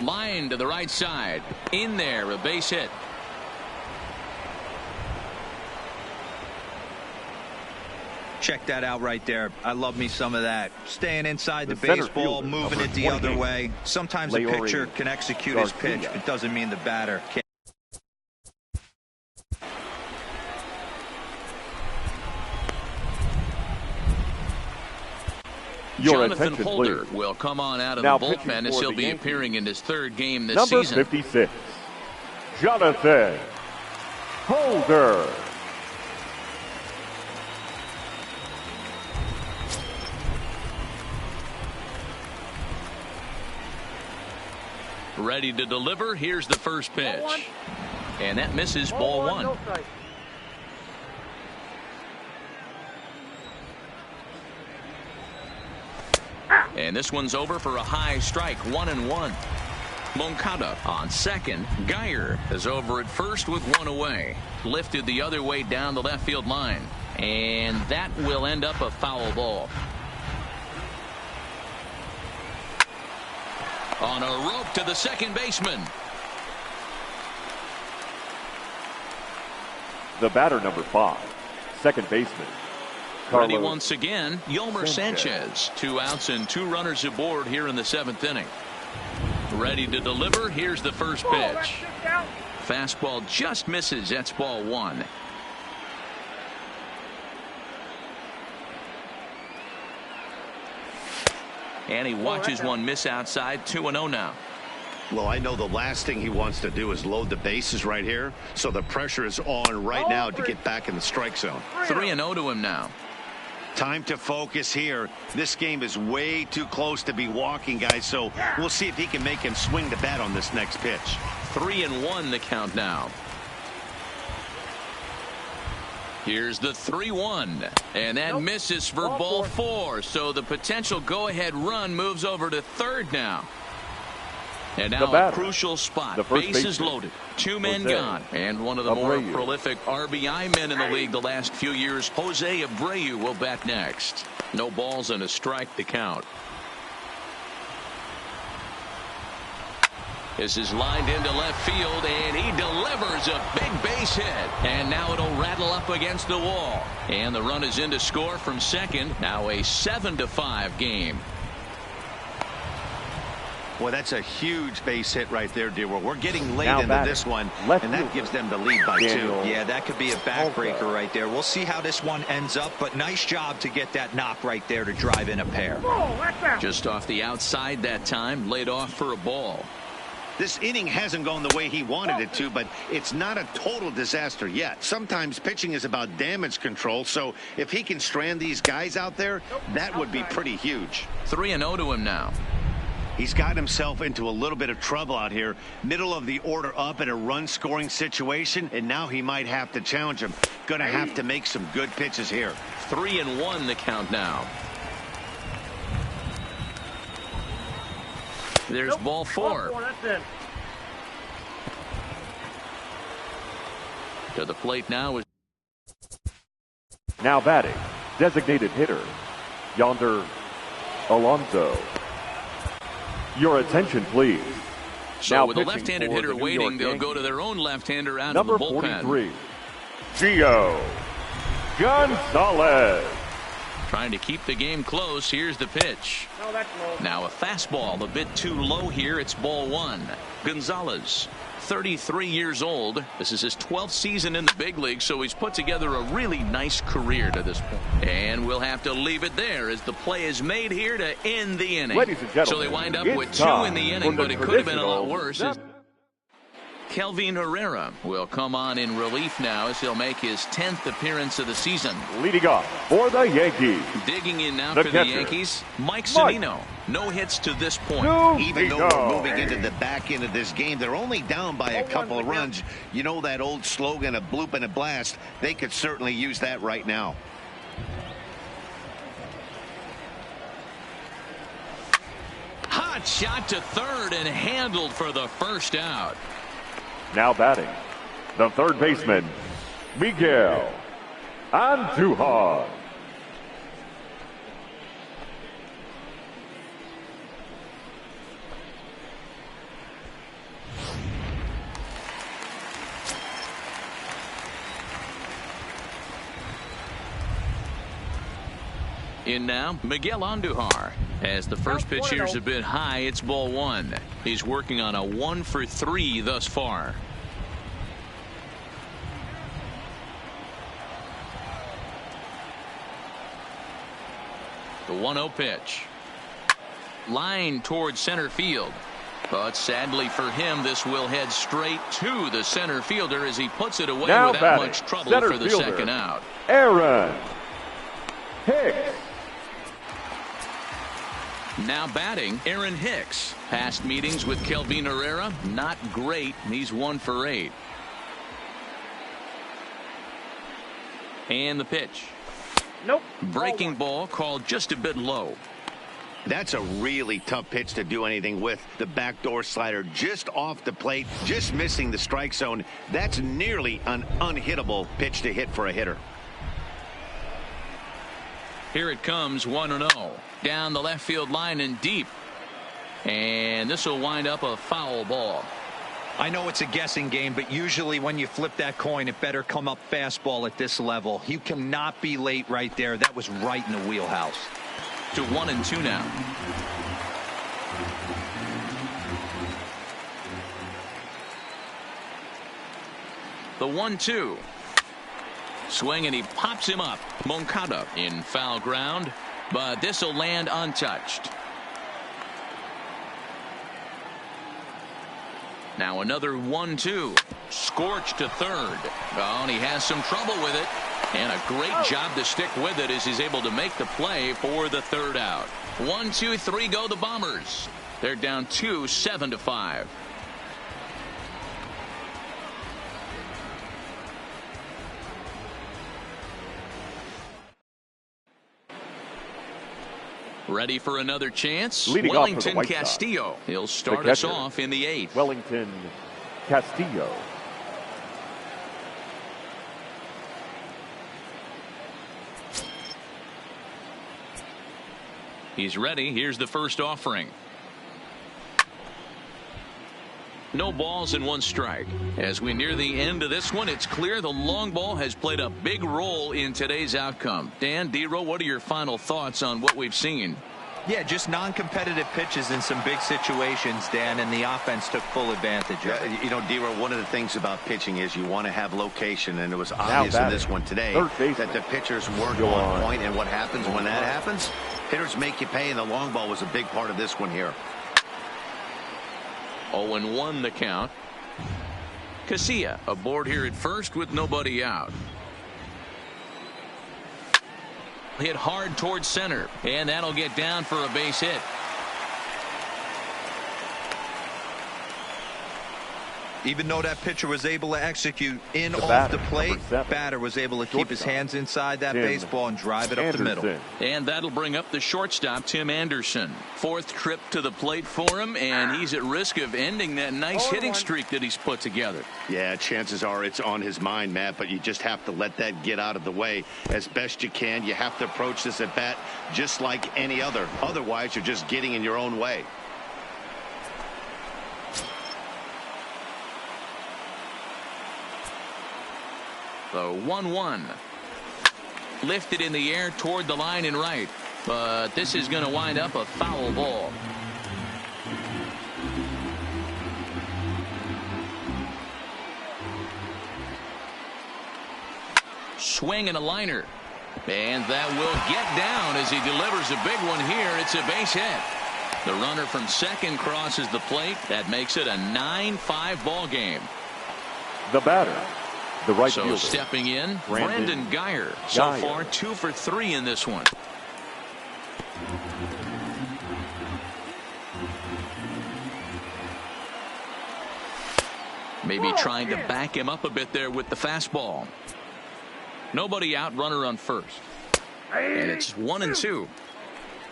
[SPEAKER 2] Line to the right side. In there, a base hit.
[SPEAKER 4] Check that out right there. I love me some of that. Staying inside the baseball, moving it the other way. Sometimes the pitcher can execute his pitch. It doesn't mean the batter can't.
[SPEAKER 2] Jonathan Holder will come on out of the bullpen as he'll be appearing in his third game this season.
[SPEAKER 5] Number 56, Jonathan Holder.
[SPEAKER 2] Ready to deliver. Here's the first pitch. And that misses ball one. And this one's over for a high strike, 1-1. Moncada on second. Geyer is over at first with one away. Lifted the other way down the left field line. And that will end up a foul ball. On a rope to the second baseman.
[SPEAKER 5] The batter, number 5, second baseman.
[SPEAKER 2] Ready once again, Yolmer Sanchez. 2 outs and 2 runners aboard here in the 7th inning. Ready to deliver. Here's the first pitch. Fastball just misses. That's ball one. And he watches one miss outside. 2-0 now.
[SPEAKER 3] Well, I know the last thing he wants to do is load the bases right here. So the pressure is on right now to get back in the strike zone.
[SPEAKER 2] 3-0 to him now.
[SPEAKER 3] Time to focus here. This game is way too close to be walking, guys. So we'll see if he can make him swing the bat on this next pitch.
[SPEAKER 2] 3-1 the count now. Here's the 3-1. And that misses for ball 4. So the potential go-ahead run moves over to third now. And now a crucial spot. Bases loaded. 2 men gone. And one of the more prolific RBI men in the league the last few years, Jose Abreu, will bat next. No balls and a strike to count. This is lined into left field, and he delivers a big base hit. And now it'll rattle up against the wall. And the run is in to score from second. Now a 7-5 game.
[SPEAKER 3] Well, that's a huge base hit right there, dear. We're getting late into this one, and that gives them the lead by 2.
[SPEAKER 4] Yeah, that could be a backbreaker right there. We'll see how this one ends up, but nice job to get that knock right there to drive in a pair.
[SPEAKER 2] Just off the outside that time, laid off for a ball.
[SPEAKER 3] This inning hasn't gone the way he wanted it to, but it's not a total disaster yet. Sometimes pitching is about damage control, so if he can strand these guys out there, that would be pretty huge.
[SPEAKER 2] 3-0 to him now.
[SPEAKER 3] He's got himself into a little bit of trouble out here. Middle of the order up in a run-scoring situation, and now he might have to challenge him. Going to have to make some good pitches here.
[SPEAKER 2] 3-1 the count now. There's ball 4. To the plate now is
[SPEAKER 5] now batting, designated hitter, Yonder Alonso. Your attention, please.
[SPEAKER 2] So
[SPEAKER 5] now
[SPEAKER 2] with a left-handed hitter waiting, they'll go to their own left-hander out
[SPEAKER 5] number
[SPEAKER 2] of the bullpen.
[SPEAKER 5] Number 43, Gio Gonzalez.
[SPEAKER 2] Trying to keep the game close. Here's the pitch.
[SPEAKER 7] No, that's low.
[SPEAKER 2] Now a fastball a bit too low here. It's ball 1. Gonzalez, 33 years old. This is his 12th season in the big league, so he's put together a really nice career to this point. And we'll have to leave it there as the play is made here to end the inning.
[SPEAKER 5] Ladies and gentlemen,
[SPEAKER 2] so they wind up with 2 in the inning, but it could have been a lot worse. Kelvin Herrera will come on in relief now as he'll make his 10th appearance of the season.
[SPEAKER 5] Leading off for the Yankees.
[SPEAKER 2] Digging in now
[SPEAKER 5] The
[SPEAKER 2] for
[SPEAKER 5] catcher,
[SPEAKER 2] the Yankees, Mike Zunino. No hits to this point.
[SPEAKER 3] Even though we're moving into the back end of this game, they're only down by a couple of runs. You know that old slogan, a bloop and a blast? They could certainly use that right now.
[SPEAKER 2] Hot shot to third and handled for the first out.
[SPEAKER 5] Now batting, the third baseman, Miguel Andujar.
[SPEAKER 2] In now, Miguel Andujar. As the first pitch here's a bit high, it's ball one. He's working on a 1-for-3 thus far. The 1-0 pitch. Line towards center field. But sadly for him, this will head straight to the center fielder as he puts it away
[SPEAKER 5] now
[SPEAKER 2] without
[SPEAKER 5] batting,
[SPEAKER 2] much trouble
[SPEAKER 5] center
[SPEAKER 2] for the
[SPEAKER 5] fielder,
[SPEAKER 2] second out.
[SPEAKER 5] Aaron Hicks.
[SPEAKER 2] Now batting, Aaron Hicks. Past meetings with Kelvin Herrera, not great. He's 1 for 8. And the pitch.
[SPEAKER 7] Nope.
[SPEAKER 2] Breaking ball called just a bit low.
[SPEAKER 3] That's a really tough pitch to do anything with. The backdoor slider just off the plate, just missing the strike zone. That's nearly an unhittable pitch to hit for a hitter.
[SPEAKER 2] Here it comes, 1-0. Down the left field line and deep. And this will wind up a foul ball.
[SPEAKER 4] I know it's a guessing game, but usually when you flip that coin, it better come up fastball at this level. You cannot be late right there. That was right in the wheelhouse.
[SPEAKER 2] To 1-2 now. The 1-2. Swing and he pops him up. Moncada in foul ground, but this will land untouched. Now another 1-2. Scorched to third. Oh, and he has some trouble with it. And a great job to stick with it as he's able to make the play for the third out. 1, 2, 3 go the Bombers. They're down 2, 7-5. Ready for another chance?
[SPEAKER 5] Leading
[SPEAKER 2] Wellington
[SPEAKER 5] off for the
[SPEAKER 2] Castillo. He'll start
[SPEAKER 5] catcher,
[SPEAKER 2] us off in the 8th.
[SPEAKER 5] Wellington Castillo.
[SPEAKER 2] He's ready. Here's the first offering. No balls and 1 strike. As we near the end of this one, it's clear the long ball has played a big role in today's outcome. Dan, D-Row, what are your final thoughts on what we've seen?
[SPEAKER 4] Yeah, just non-competitive pitches in some big situations, Dan, and the offense took full advantage of it.
[SPEAKER 3] You know, D-Row, one of the things about pitching is you want to have location, and it was obvious in this one today that the pitchers weren't on point, and what happens when that happens? Hitters make you pay, and the long ball was a big part of this one here.
[SPEAKER 2] 0-1 the count. Casilla aboard here at first with nobody out. Hit hard towards center, and that'll get down for a base hit.
[SPEAKER 4] Even though that pitcher was able to execute in off the plate, batter was able to keep his hands inside that baseball and drive it up the middle.
[SPEAKER 2] And that'll bring up the shortstop, Tim Anderson. 4th trip to the plate for him, and he's at risk of ending that nice hitting streak that he's put together.
[SPEAKER 3] Yeah, chances are it's on his mind, Matt, but you just have to let that get out of the way as best you can. You have to approach this at bat just like any other. Otherwise, you're just getting in your own way.
[SPEAKER 2] The 1-1. Lifted in the air toward the line and right. But this is going to wind up a foul ball. Swing and a liner. And that will get down as he delivers a big one here. It's a base hit. The runner from second crosses the plate. That makes it a 9-5 ball game.
[SPEAKER 5] The batter, the right fielder.
[SPEAKER 2] So stepping in, Brandon Guyer. So far 2 for 3 in this one. Maybe trying to back him up a bit there with the fastball. Nobody out, runner on first. And it's 1-2.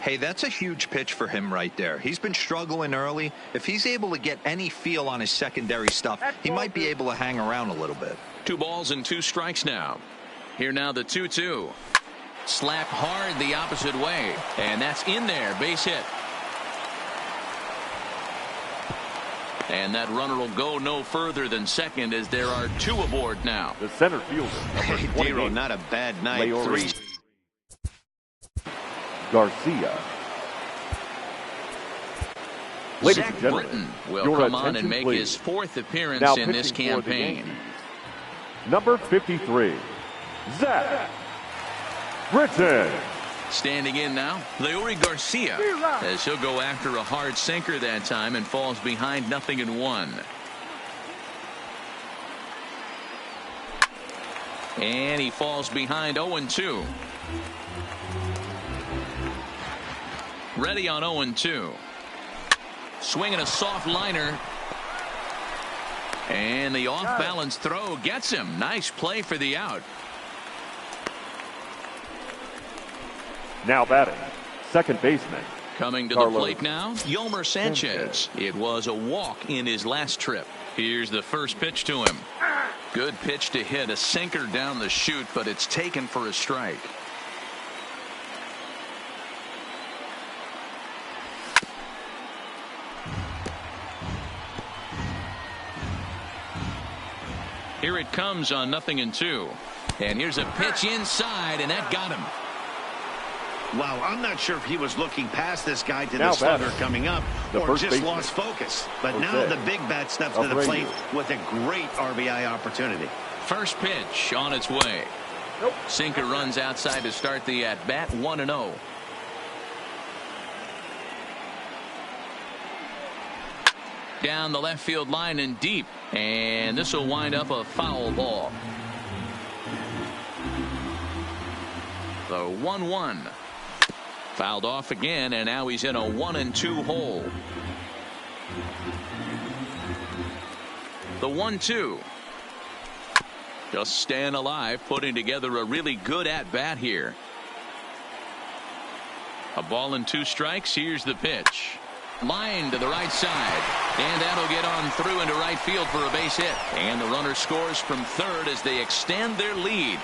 [SPEAKER 4] Hey, that's a huge pitch for him right there. He's been struggling early. If he's able to get any feel on his secondary stuff, he might be able to hang around a little bit.
[SPEAKER 2] 2 balls and 2 strikes now. Here now the 2-2. Slap hard the opposite way. And that's in there. Base hit. And that runner will go no further than second as there are 2 aboard now.
[SPEAKER 5] The center fielder.
[SPEAKER 3] Hey, Dero, not a bad night. 3.
[SPEAKER 5] Garcia. Ladies
[SPEAKER 2] Zach
[SPEAKER 5] and gentlemen,
[SPEAKER 2] Britton will come on and make his 4th appearance
[SPEAKER 5] now
[SPEAKER 2] in this campaign.
[SPEAKER 5] Number 53, Zach Britton.
[SPEAKER 2] Standing in now, Leury Garcia, as he'll go after a hard sinker that time and falls behind 0-1. And he falls behind 0-2. Ready on 0-2. Swinging a soft liner. And the off-balance throw gets him. Nice play for the out.
[SPEAKER 5] Now batting, second baseman.
[SPEAKER 2] Coming to the plate now, Yolmer Sanchez. It was a walk in his last trip. Here's the first pitch to him. Good pitch to hit, a sinker down the chute, but it's taken for a strike. Here it comes on 0-2. And here's a pitch inside, and that got him.
[SPEAKER 3] Wow, I'm not sure if he was looking past this guy to the slugger coming up or just lost focus. But now the big bat steps to the plate with a great RBI opportunity.
[SPEAKER 2] First pitch on its way. Sinker runs outside to start the at-bat, 1-0. Down the left field line and deep. And this will wind up a foul ball. The 1-1. Fouled off again, and now he's in a 1-2 hole. The 1-2. Just staying alive, putting together a really good at-bat here. A ball and 2 strikes. Here's the pitch. Line to the right side. And that'll get on through into right field for a base hit. And the runner scores from third as they extend their lead.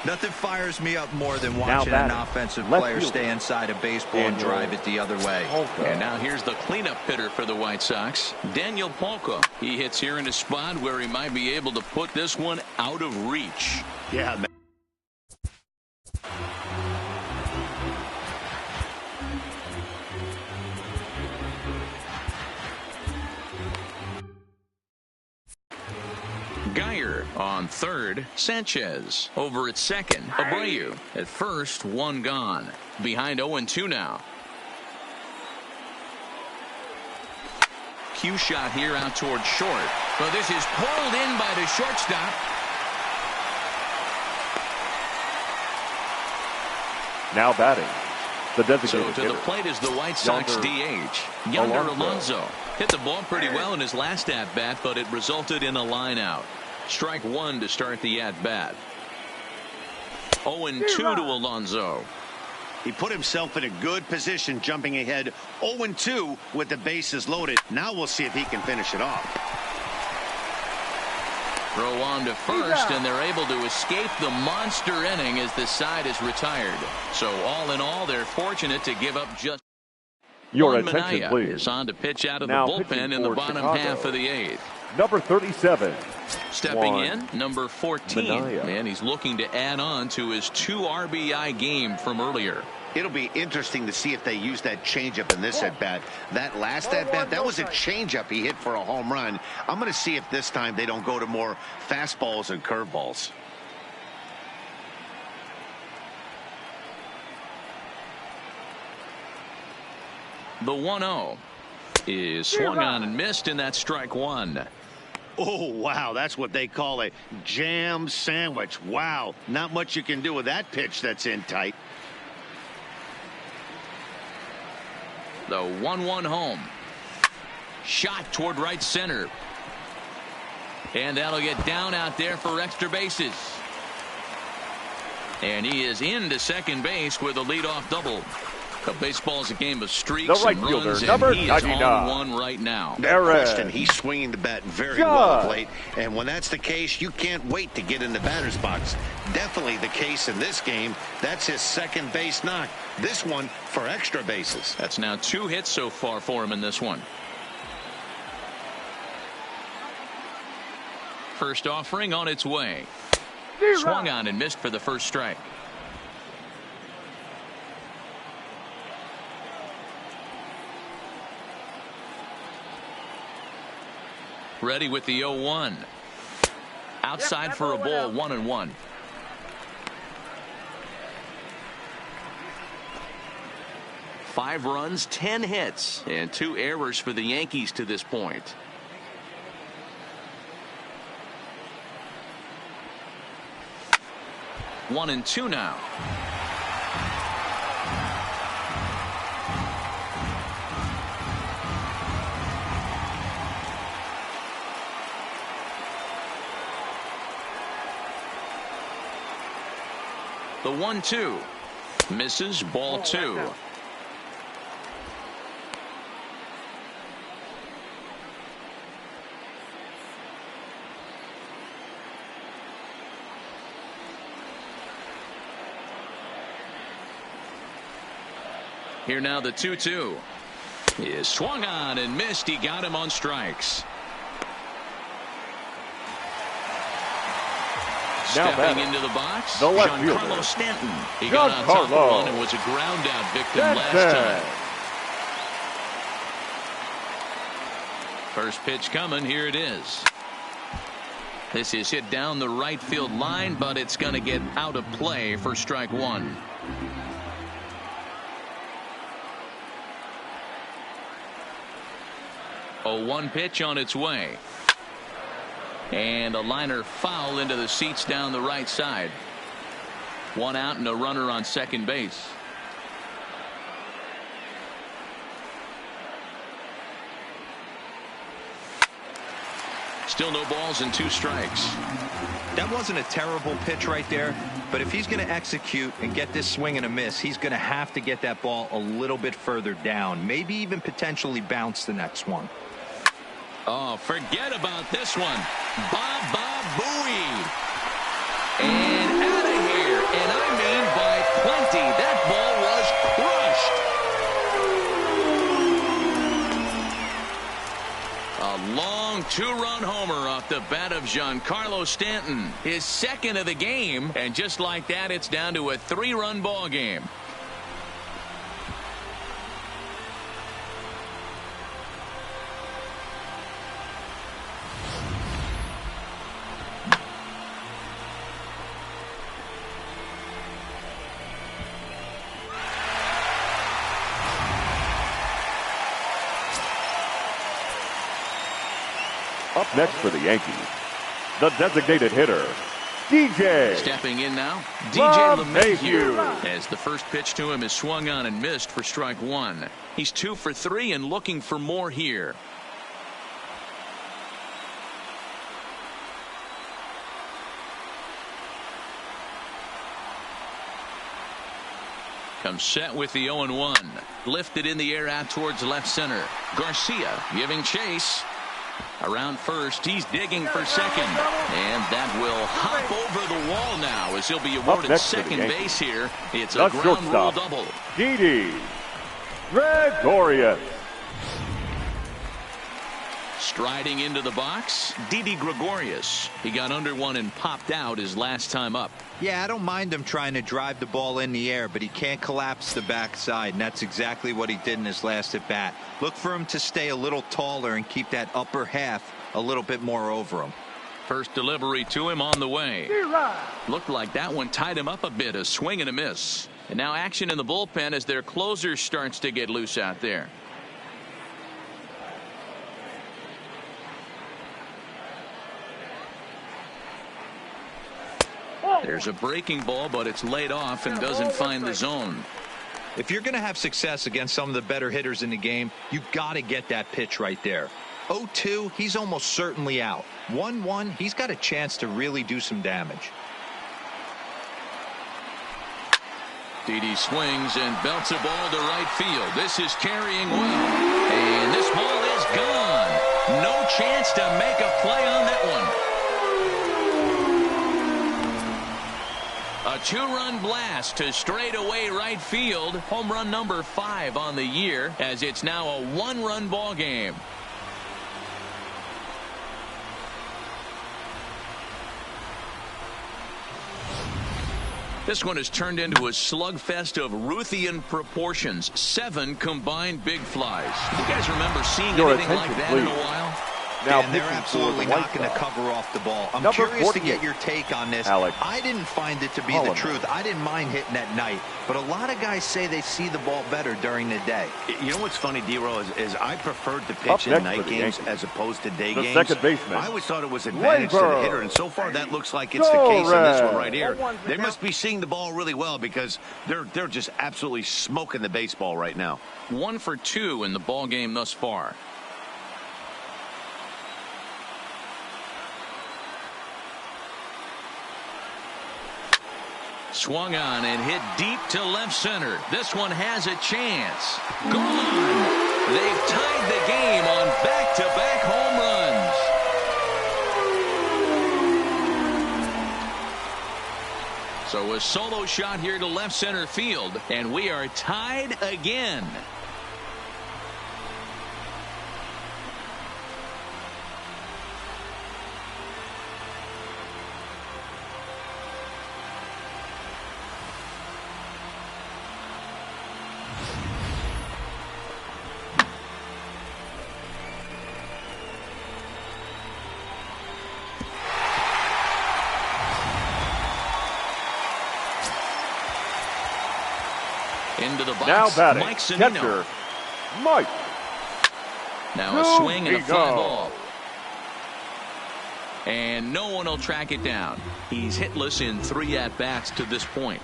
[SPEAKER 4] Nothing fires me up more than watching an offensive player stay inside a baseball and drive it the other way.
[SPEAKER 2] And now here's the cleanup hitter for the White Sox, Daniel Polka. He hits here in a spot where he might be able to put this one out of reach.
[SPEAKER 3] Yeah, man.
[SPEAKER 2] Guyer on third. Sanchez over at second. Abreu at first. 1 gone. Behind 0-2 now. Cue shot here out towards short. But this is pulled in by the shortstop.
[SPEAKER 5] Now batting, the designated
[SPEAKER 2] So to the plate is the White Sox DH, Yonder Alonso. Hit the ball pretty well in his last at-bat, but it resulted in a line out. Strike 1 to start the at-bat. 0-2 to Alonso.
[SPEAKER 3] He put himself in a good position jumping ahead 0-2 with the bases loaded. Now we'll see if he can finish it off.
[SPEAKER 2] Throw on to first, and they're able to escape the monster inning as the side is retired. So all in all, they're fortunate to give up just
[SPEAKER 5] Your
[SPEAKER 2] one.
[SPEAKER 5] attention,
[SPEAKER 2] Manaea
[SPEAKER 5] please.
[SPEAKER 2] is on to pitch out of
[SPEAKER 5] Now
[SPEAKER 2] the bullpen in the bottom half of the 8th.
[SPEAKER 5] Number 37.
[SPEAKER 2] Stepping in, number 14.
[SPEAKER 5] Manaea.
[SPEAKER 2] And he's looking to add on to his 2 RBI game from earlier.
[SPEAKER 3] It'll be interesting to see if they use that changeup in this at-bat. That last at-bat, that was a changeup he hit for a home run. I'm going to see if this time they don't go to more fastballs and curveballs.
[SPEAKER 2] The 1-0 is swung on and missed, and that's strike one.
[SPEAKER 3] Oh, wow, that's what they call a jam sandwich. Wow, not much you can do with that pitch that's in tight.
[SPEAKER 2] The 1-1 home. Shot toward right center. And that'll get down out there for extra bases. And he is into second base with a leadoff double. But baseball is a game of streaks
[SPEAKER 5] the right
[SPEAKER 2] and
[SPEAKER 5] fielder,
[SPEAKER 2] runs,
[SPEAKER 5] number
[SPEAKER 2] and he is
[SPEAKER 5] 99.
[SPEAKER 2] on one right now.
[SPEAKER 3] No question, he's swinging the bat very well of late. And when that's the case, you can't wait to get in the batter's box. Definitely the case in this game. That's his second base knock. This one for extra bases.
[SPEAKER 2] That's now 2 hits so far for him in this one. First offering on its way. Swung on and missed for the first strike. Ready with the 0-1. Outside for a ball, 1-1. Five runs, 10 hits, and 2 errors for the Yankees to this point. One and two now. The 1-2 misses, ball 2. Here now the 2-2 is swung on and missed. He got him on strikes. Stepping into the box, Giancarlo Stanton. He got on top of one and was a ground out victim last time. First pitch coming. Here it is. This is hit down the right field line, but it's going to get out of play for strike one. A 1 pitch on its way. And a liner foul into the seats down the right side. 1 out and a runner on second base. Still no balls and 2 strikes.
[SPEAKER 4] That wasn't a terrible pitch right there, but if he's going to execute and get this swing and a miss, he's going to have to get that ball a little bit further down, maybe even potentially bounce the next one.
[SPEAKER 2] Oh, forget about this one. Baba Booey. And out of here. And I mean by plenty. That ball was crushed. A long 2-run homer off the bat of Giancarlo Stanton. His second of the game. And just like that, it's down to a 3-run ball game.
[SPEAKER 5] Up next for the Yankees, the designated hitter, DJ.
[SPEAKER 2] Stepping in now, DJ LeMahieu. As the first pitch to him is swung on and missed for strike one. He's 2 for 3 and looking for more here. Comes set with the 0-1. Lifted in the air out towards left center. Garcia giving chase. Around first, he's digging for second. And that will hop over the wall now as he'll be awarded second base here. It's a ground rule double.
[SPEAKER 5] Didi Gregorius.
[SPEAKER 2] Striding into the box, Didi Gregorius. He got under one and popped out his last time up.
[SPEAKER 4] Yeah, I don't mind him trying to drive the ball in the air, but he can't collapse the backside, and that's exactly what he did in his last at bat. Look for him to stay a little taller and keep that upper half a little bit more over him.
[SPEAKER 2] First delivery to him on the way. Looked like that one tied him up a bit, a swing and a miss. And now action in the bullpen as their closer starts to get loose out there. There's a breaking ball, but it's laid off and doesn't find the zone.
[SPEAKER 4] If you're going to have success against some of the better hitters in the game, you've got to get that pitch right there. 0-2, he's almost certainly out. 1-1, he's got a chance to really do some damage.
[SPEAKER 2] Didi swings and belts a ball to right field. This is carrying well. And this ball is gone. No chance to make a play on that one. A two-run blast to straightaway right field. Home run number 5 on the year, as it's now a one-run ball game. This one has turned into a slugfest of Ruthian proportions. 7 combined big flies. You guys remember seeing anything like that in a while?
[SPEAKER 4] Now, and they're absolutely not going to cover off the ball. I'm curious to get your take on this.
[SPEAKER 5] Alex.
[SPEAKER 4] I didn't find it to be the truth. I didn't mind hitting at night, but a lot of guys say they see the ball better during the day.
[SPEAKER 3] You know what's funny, D-Roll, is I preferred to pitch in night games as opposed to day games.
[SPEAKER 5] Second baseman.
[SPEAKER 3] I always thought it was advantage to the hitter, and so far that looks like it's the case in this one right here. They must be seeing the ball really well because they're just absolutely smoking the baseball right now.
[SPEAKER 2] 1 for 2 in the ball game thus far. Swung on and hit deep to left center. This one has a chance. Gone. They've tied the game on back-to-back home runs. So a solo shot here to left center field, and we are tied again. Into the box.
[SPEAKER 5] Now batting,
[SPEAKER 2] Mike Zunino.
[SPEAKER 5] catcher, Mike.
[SPEAKER 2] Now a swing and a fly ball. And no one will track it down. He's hitless in 3 at-bats to this point.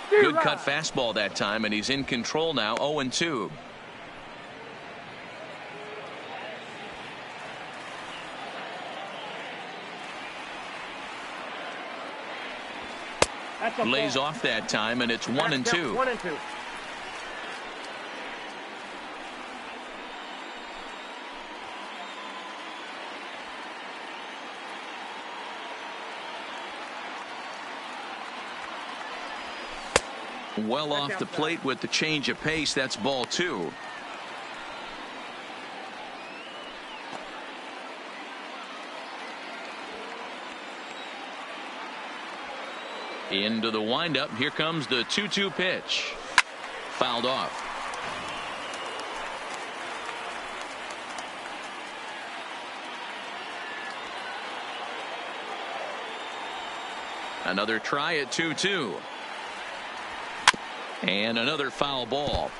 [SPEAKER 2] Good cut fastball that time, and he's in control now, 0-2. Lays off that time, and it's 1-2.
[SPEAKER 7] 1-2.
[SPEAKER 2] Well off the plate with the change of pace. That's ball 2. Into the windup. Here comes the 2-2 pitch. Fouled off. Another try at 2-2. And another foul ball.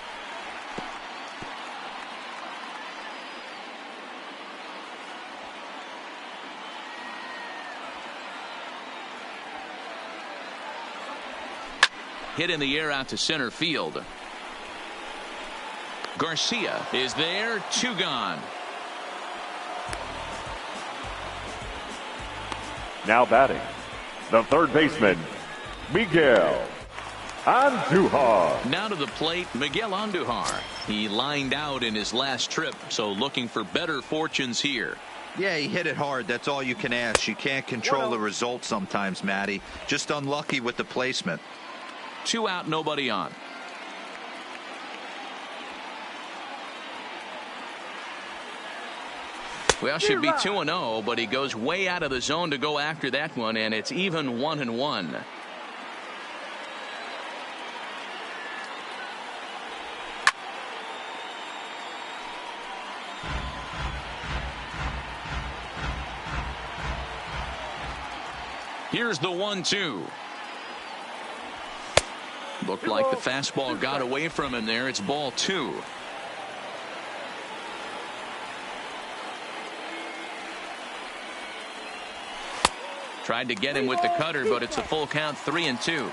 [SPEAKER 2] Hit in the air out to center field. Garcia is there. 2 gone.
[SPEAKER 5] Now batting, the third baseman, Miguel Andujar.
[SPEAKER 2] Now to the plate, Miguel Andujar. He lined out in his last trip, so looking for better fortunes here.
[SPEAKER 4] Yeah, he hit it hard. That's all you can ask. You can't control the result sometimes, Matty. Just unlucky with the placement.
[SPEAKER 2] 2 out, nobody on. Well, should be 2-0, but he goes way out of the zone to go after that one, and it's even 1-1. Here's the 1-2. Looked like the fastball got away from him there. It's ball 2. Tried to get him with the cutter, but it's a full count, 3-2.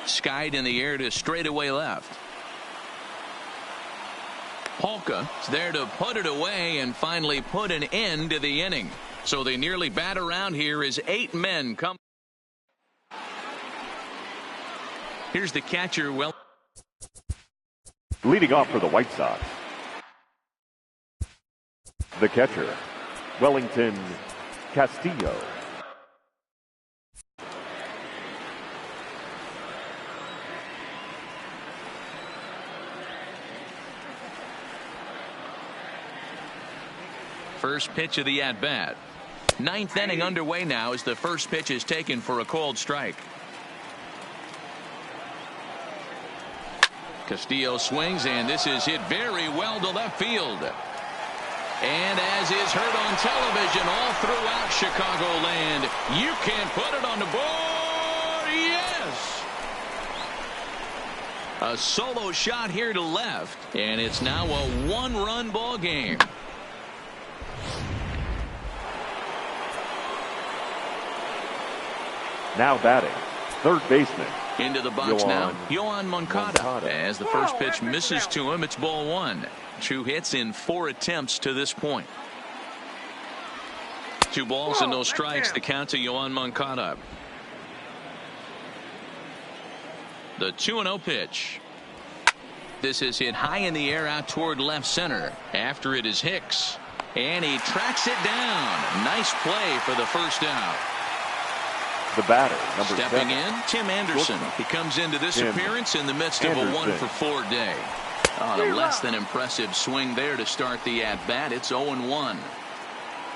[SPEAKER 2] Skied in the air to straightaway left. Polka is there to put it away and finally put an end to the inning. So they nearly bat around here as 8 men come. Here's the catcher. Well,
[SPEAKER 5] leading off for the White Sox, the catcher, Wellington Castillo.
[SPEAKER 2] First pitch of the at-bat. 9th inning underway now as the first pitch is taken for a cold strike. Castillo swings, and this is hit very well to left field. And as is heard on television all throughout Chicagoland, you can put it on the board. Yes! A solo shot here to left, and it's now a 1-run ball game.
[SPEAKER 5] Now batting, third baseman.
[SPEAKER 2] Into the box now, Yoan Moncada. As the first pitch misses to him, it's ball 1. 2 hits in 4 attempts to this point. 2 balls and no strikes. The count to Yoan Moncada. The 2-0 pitch. This is hit high in the air out toward left center. After it is Hicks. And he tracks it down. Nice play for the first out.
[SPEAKER 5] The batter, number
[SPEAKER 2] Stepping
[SPEAKER 5] 7.
[SPEAKER 2] in, Tim Anderson. He comes into this appearance in the midst of a 1-for-4 day. A less than impressive swing there to start the at-bat. It's 0-1.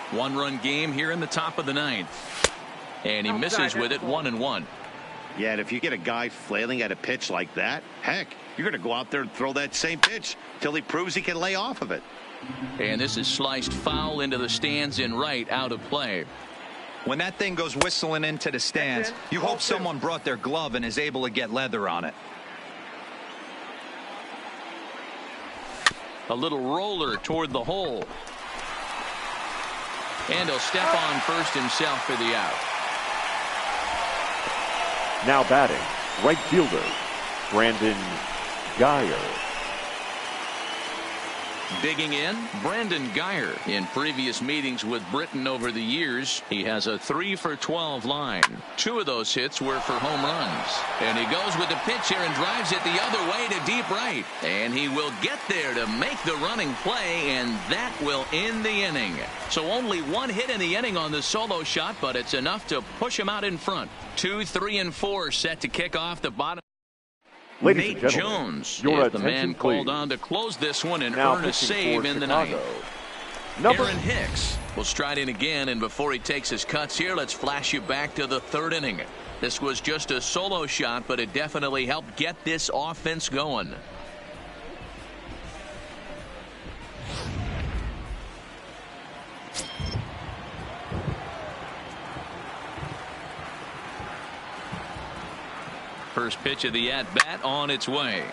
[SPEAKER 2] 1-run game here in the top of the 9th. And he misses with it, 1-1.
[SPEAKER 3] Yeah, and if you get a guy flailing at a pitch like that, heck, you're going to go out there and throw that same pitch till he proves he can lay off of it.
[SPEAKER 2] And this is sliced foul into the stands in right, out of play.
[SPEAKER 4] When that thing goes whistling into the stands, you hope someone brought their glove and is able to get leather on it.
[SPEAKER 2] A little roller toward the hole. And he'll step on first himself for the out.
[SPEAKER 5] Now batting, right fielder, Brandon Guyer.
[SPEAKER 2] Digging in, Brandon Guyer. In previous meetings with Britain over the years, he has a 3-for-12 line. 2 of those hits were for home runs. And he goes with the pitch here and drives it the other way to deep right. And he will get there to make the running play, and that will end the inning. So only 1 hit in the inning on the solo shot, but it's enough to push him out in front. 2, 3, and 4 set to kick off the bottom.
[SPEAKER 5] Ladies
[SPEAKER 2] Nate Jones is the man called on to close this one and earn a save in the 9th. Aaron Hicks will stride in again, and before he takes his cuts here, let's flash you back to the 3rd inning. This was just a solo shot, but it definitely helped get this offense going. First pitch of the at-bat on its way.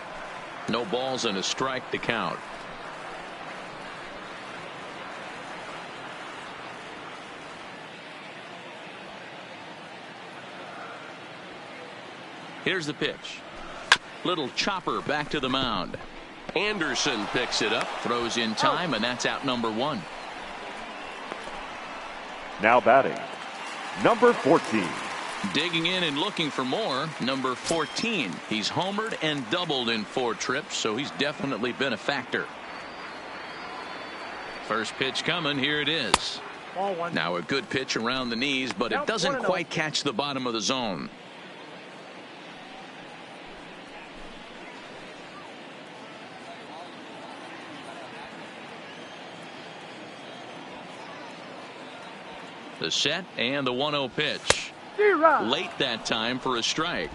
[SPEAKER 2] No balls and a strike to count. Here's the pitch. Little chopper back to the mound. Anderson picks it up, throws in time, and that's out number 1.
[SPEAKER 5] Now batting, number 14.
[SPEAKER 2] Digging in and looking for more, number 14. He's homered and doubled in 4 trips, so he's definitely been a factor. First pitch coming, here it is. Now a good pitch around the knees, but it doesn't quite catch the bottom of the zone. The set and the 1-0 pitch. Late that time for a strike.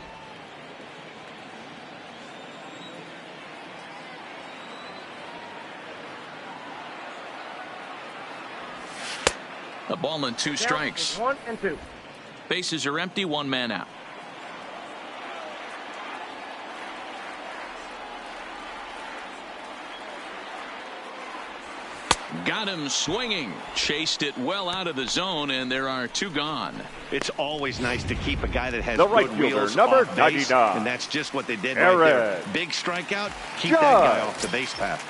[SPEAKER 2] A ball and 2 strikes.
[SPEAKER 7] 1 and 2.
[SPEAKER 2] Bases are empty, 1 man out. Got him swinging. Chased it well out of the zone, and there are 2 gone.
[SPEAKER 3] It's always nice to keep a guy that has
[SPEAKER 5] the right
[SPEAKER 3] good
[SPEAKER 5] fielder,
[SPEAKER 3] wheels
[SPEAKER 5] number
[SPEAKER 3] off base,
[SPEAKER 5] 99.
[SPEAKER 3] and that's just what they did
[SPEAKER 5] Aaron.
[SPEAKER 3] right there. Big strikeout. Keep that guy off the base path.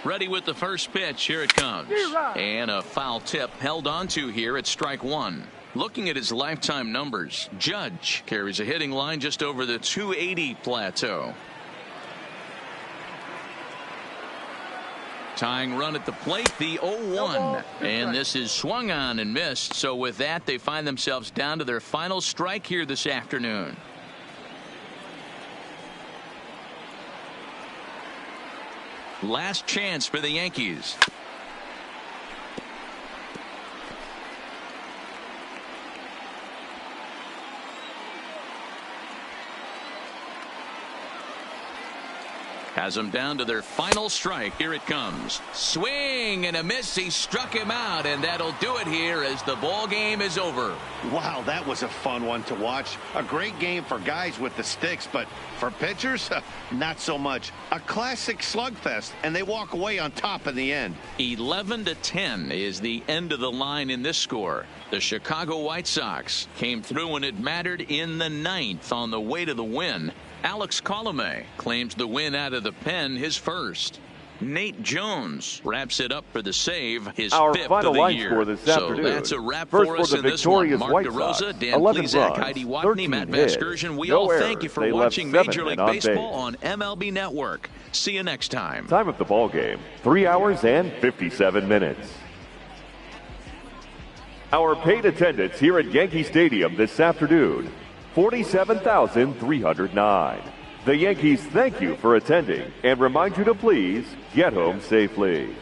[SPEAKER 2] Ready with the first pitch. Here it comes. And a foul tip held on to here at strike 1. Looking at his lifetime numbers, Judge carries a hitting line just over the 280 plateau. Tying run at the plate, the 0-1. And this is swung on and missed. So with that, they find themselves down to their final strike here this afternoon. Last chance for the Yankees. Has them down to their final strike. Here it comes. Swing and a miss. He struck him out, and that'll do it here as the ball game is over.
[SPEAKER 3] Wow, that was a fun one to watch. A great game for guys with the sticks, but for pitchers, not so much. A classic slugfest, and they walk away on top in the end.
[SPEAKER 2] 11-10 is the end of the line in this score. The Chicago White Sox came through when it mattered in the 9th on the way to the win. Alex Colomé claims the win out of the pen, his first. Nate Jones wraps it up for the save, his
[SPEAKER 5] Our
[SPEAKER 2] 5th
[SPEAKER 5] final
[SPEAKER 2] of the
[SPEAKER 5] line
[SPEAKER 2] year.
[SPEAKER 5] score this
[SPEAKER 2] So
[SPEAKER 5] afternoon.
[SPEAKER 2] that's a wrap
[SPEAKER 5] First
[SPEAKER 2] for
[SPEAKER 5] for
[SPEAKER 2] us
[SPEAKER 5] the
[SPEAKER 2] in this one.
[SPEAKER 5] victorious
[SPEAKER 2] Mark
[SPEAKER 5] White
[SPEAKER 2] DeRosa,
[SPEAKER 5] Sox,
[SPEAKER 2] Dan
[SPEAKER 5] 11
[SPEAKER 2] Plesac,
[SPEAKER 5] runs,
[SPEAKER 2] Heidi Watney,
[SPEAKER 5] 13
[SPEAKER 2] Matt
[SPEAKER 5] hits,
[SPEAKER 2] Vasgersian. We
[SPEAKER 5] no
[SPEAKER 2] all
[SPEAKER 5] errors.
[SPEAKER 2] thank you for
[SPEAKER 5] They left
[SPEAKER 2] watching
[SPEAKER 5] 7
[SPEAKER 2] Major League
[SPEAKER 5] men on
[SPEAKER 2] Baseball
[SPEAKER 5] base.
[SPEAKER 2] on MLB Network. See you next time.
[SPEAKER 5] Time of the ball game, 3 hours and 57 minutes. Our paid attendance here at Yankee Stadium this afternoon, 47,309. The Yankees thank you for attending and remind you to please get home safely.